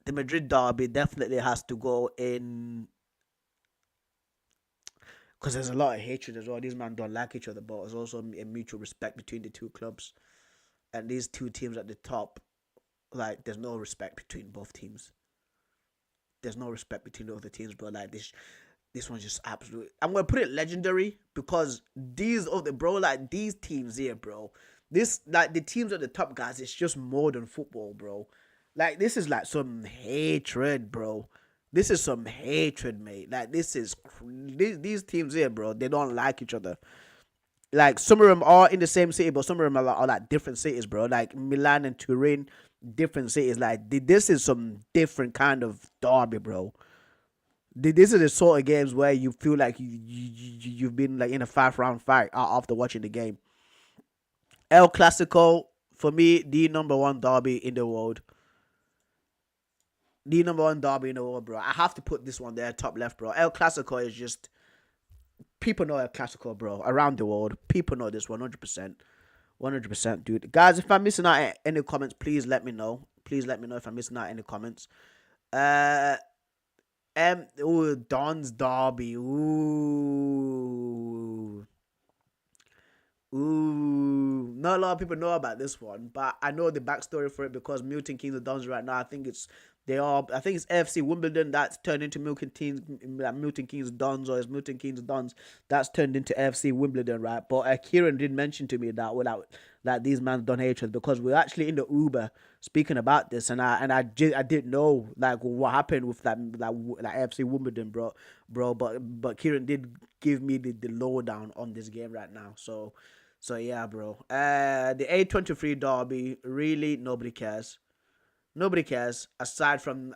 The Madrid derby definitely has to go in because there's a lot of hatred as well. These men don't like each other, but there's also a mutual respect between the two clubs. And these two teams at the top, like, there's no respect between both teams. There's no respect between the other teams, bro. Like, this one's just absolute. I'm gonna put it legendary because these teams here, bro. This, like, the teams at the top, guys, it's just more than football, bro. Like, this is like some hatred, bro. This is some hatred, mate. Like, these teams here, bro, they don't like each other. Like, some of them are in the same city, but some of them are like different cities, bro. Like, Milan and Turin, different cities. Like, this is some different kind of derby, bro. This is the sort of games where you feel like you've been, like, in a 5-round fight after watching the game. El Clasico, for me, the number one derby in the world. The number one derby in the world, bro. I have to put this one there, top left, bro. El Clasico is just... People know El Clasico, bro. Around the world, people know this 100%. 100%, dude. Guys, if I'm missing out any comments, please let me know. Please let me know if I'm missing out any comments. Don's derby. Ooh. Not a lot of people know about this one, but I know the backstory for it because Milton Keynes of Dons right now, I think it's FC Wimbledon that's turned into Milton Keynes Dons, or it's Milton Keynes Dons that's turned into FC Wimbledon, right? But Kieran did mention to me that these men don't hate each other because we're actually in the Uber speaking about this, and I didn't know like what happened with that FC Wimbledon, bro. But Kieran did give me the lowdown on this game right now, so yeah, bro. The A23 derby, really nobody cares. Nobody cares aside from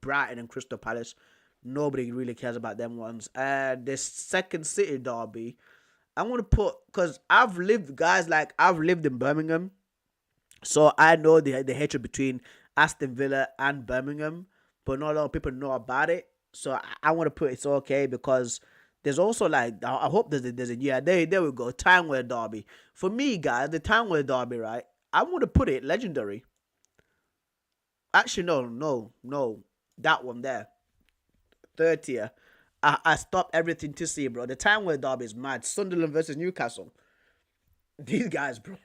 Brighton and Crystal Palace. Nobody really cares about them ones. The second city derby, I'm gonna put because I've lived in Birmingham, so I know the hatred between Aston Villa and Birmingham, but not a lot of people know about it. So I want to put it's okay because there's also like I hope there we go, Timeware derby. For me, guys, the Timeware derby, right? I want to put it legendary. Actually, no, that one there, third tier. I stopped everything to see, bro. The Timeware derby is mad. Sunderland versus Newcastle. These guys, bro.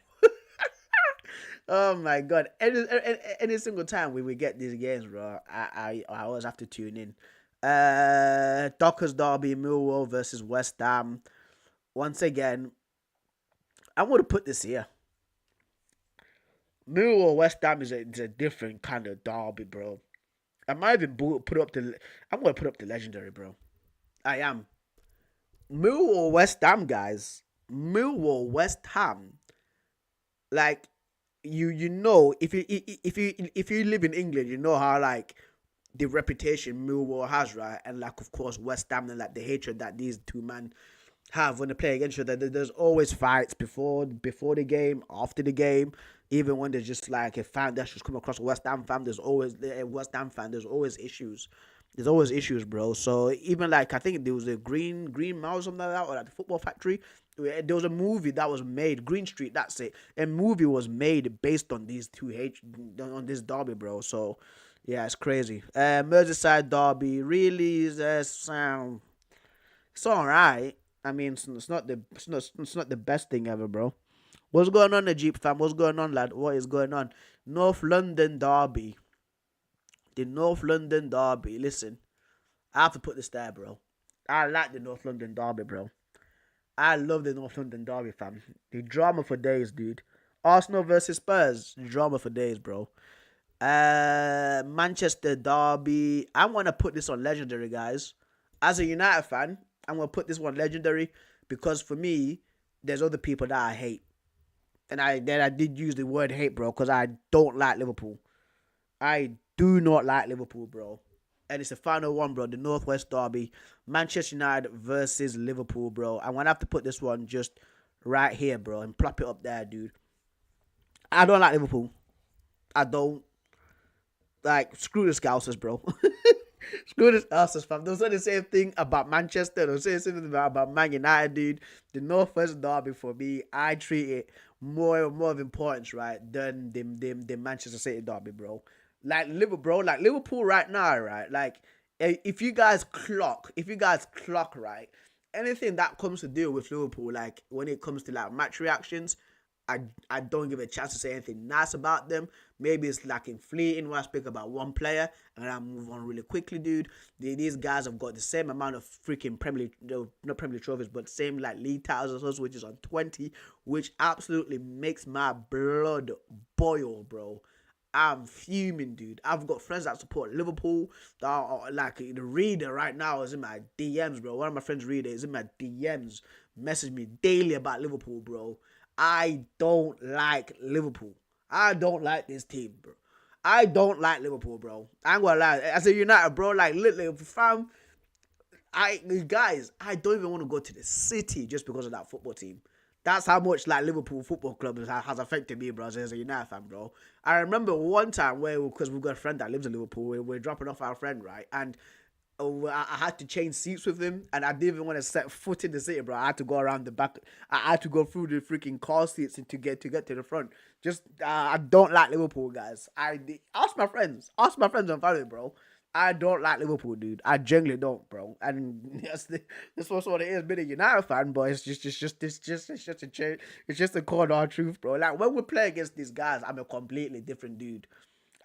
Oh my god! Any single time we get these games, bro, I always have to tune in. Dockers derby, Millwall versus West Ham. Once again, I'm gonna put this here. Millwall West Ham is a different kind of derby, bro. I might even I'm gonna put up the legendary, bro. I am. Millwall West Ham, guys. Millwall West Ham. Like, you know, if you live in England, you know how like the reputation Millwall has, right? And like, of course, West Ham and like the hatred that these two men have when they play against each other. There's always fights before the game, after the game. Even when there's just like a fan that's just come across a West Ham fan, there's always issues. There's always issues, bro. So even like I think there was a Green Mile or something like that, or at the Football Factory. There was a movie that was made, Green Street. That's it. A movie was made based on these two on this derby, bro. So yeah, it's crazy. Merseyside derby really is it's alright. I mean, it's not the best thing ever, bro. What's going on, the Jeep fam? What's going on, lad? What is going on? North London derby. The North London derby. Listen, I have to put this there, bro. I like the North London derby, bro. I love the North London derby, fam. The drama for days, dude. Arsenal versus Spurs. The drama for days, bro. Manchester derby. I'm gonna put this on legendary, guys. As a United fan, I'm gonna put this one legendary because for me, there's other people that I hate, and I did use the word hate, bro, because I don't like Liverpool. I do not like Liverpool, bro. And it's the final one, bro. The Northwest Derby, Manchester United versus Liverpool, bro. I'm gonna have to put this one just right here, bro, and plop it up there, dude. I don't like Liverpool. I don't. Like, screw the Scousers, bro. Screw the Scousers, fam. Don't say the same thing about Manchester. Don't say the same thing about Man United, dude. The Northwest Derby, for me, I treat it more of importance, right, than the Manchester City Derby, bro. Like, Liverpool right now, right? Like, if you guys clock, right, anything that comes to deal with Liverpool, like, when it comes to, like, match reactions, I don't give a chance to say anything nice about them. Maybe it's like in fleeting when I speak about one player and I move on really quickly, dude. These guys have got the same amount of freaking Premier League, not Premier League trophies, but same like league titles as us, which is on 20, which absolutely makes my blood boil, bro. I'm fuming, dude. I've got friends that support Liverpool. That are, like, the reader right now is in my DMs, bro. One of my friends, reader, is in my DMs. Message me daily about Liverpool, bro. I don't like Liverpool. I don't like this team, bro. I don't like Liverpool, bro. I ain't gonna lie. As a United, bro, like, literally, fam, I don't even want to go to the city just because of that football team. That's how much, like, Liverpool Football Club has affected me, bro, as a United fan, bro. I remember one time where, because we've got a friend that lives in Liverpool, we're dropping off our friend, right? And I had to change seats with him, and I didn't even want to set foot in the city, bro. I had to go around the back. I had to go through the freaking car seats to get to the front. Just I don't like Liverpool, guys. Ask my friends and family, bro. I don't like Liverpool, dude. I genuinely don't, bro. And that's what it is. Being a United fan, but it's just a change. It's just a cold hard truth, bro. Like, when we play against these guys, I'm a completely different dude.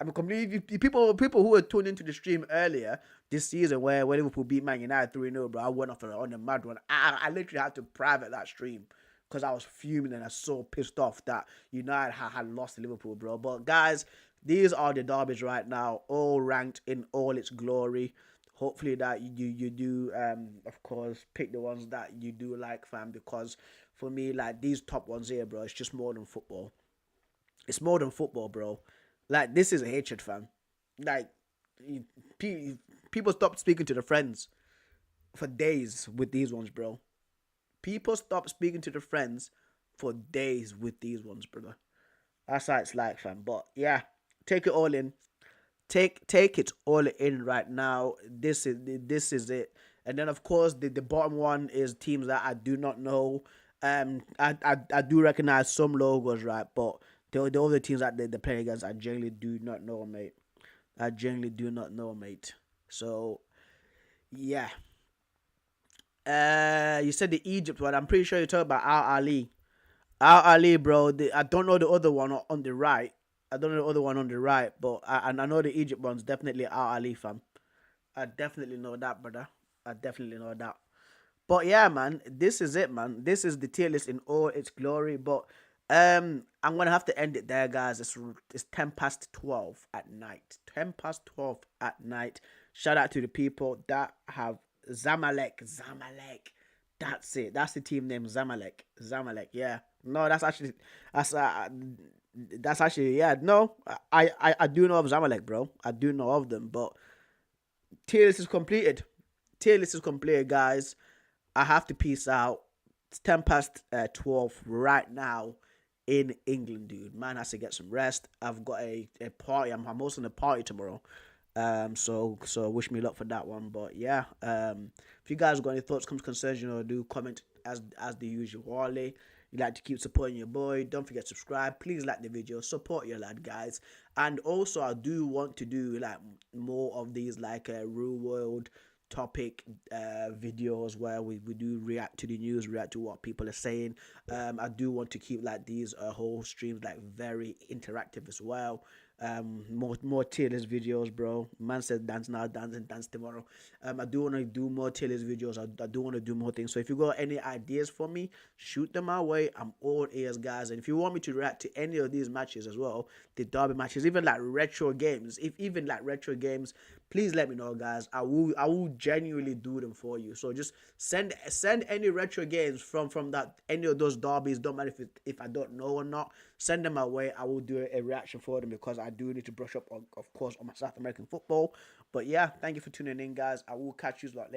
I mean, completely people who were tuned into the stream earlier this season where Liverpool beat Man United 3-0, bro. I went off on a mad one. I literally had to private that stream because I was fuming and I was so pissed off that United had lost to Liverpool, bro. But guys, these are the derbies right now, all ranked in all its glory. Hopefully that you do, of course, pick the ones that you do like, fam, because for me, like, these top ones here, bro, it's just more than football. It's more than football, bro. Like, this is a hatred, fam. Like, people stopped speaking to their friends for days with these ones, bro. People stopped speaking to their friends for days with these ones, brother. That's how it's like, fam. But yeah, take it all in. Take it all in right now. This is it. And then, of course, the bottom one is teams that I do not know. I do recognize some logos, right? But the other teams that they're playing against, I genuinely do not know, mate. So, yeah. You said the Egypt one. I'm pretty sure you're talking about Al Ali. Al Ali, bro. I don't know the other one on the right. But I know the Egypt one's definitely Al Ali, fam. I definitely know that, brother. But yeah, man, this is it, man. This is the tier list in all its glory. But I'm gonna have to end it there, guys. It's 12:10 at night. 12:10 at night. Shout out to the people that have Zamalek. That's it. That's the team name, Zamalek. Yeah. No, that's actually yeah. No, I do know of Zamalek, bro. I do know of them, but tier list is completed. Guys. I have to peace out. It's 12:10 right now in England, dude. Man has to get some rest. I've got a party. I'm hosting a party tomorrow. So wish me luck for that one. But yeah, if you guys got any thoughts, concerns, do comment as the usual. You like to keep supporting your boy, don't forget to subscribe. Please like the video, support your lad, guys. And also, I do want to do like more of these like real world topic videos where we do react to the news, react to what people are saying. I do want to keep like these whole streams like very interactive as well. more tier list videos, bro. Man said dance now, dance and dance tomorrow. I do want to do more tier list videos. I do want to do more things. So if you got any ideas for me, shoot them my way. I'm all ears, guys. And if you want me to react to any of these matches as well, the derby matches, even like retro games, please let me know, guys. I will genuinely do them for you. So just send any retro games from that any of those derbies. Don't matter if I don't know or not. Send them my way. I will do a reaction for them because I do need to brush up on, of course, on my South American football. But yeah, thank you for tuning in, guys. I will catch you later.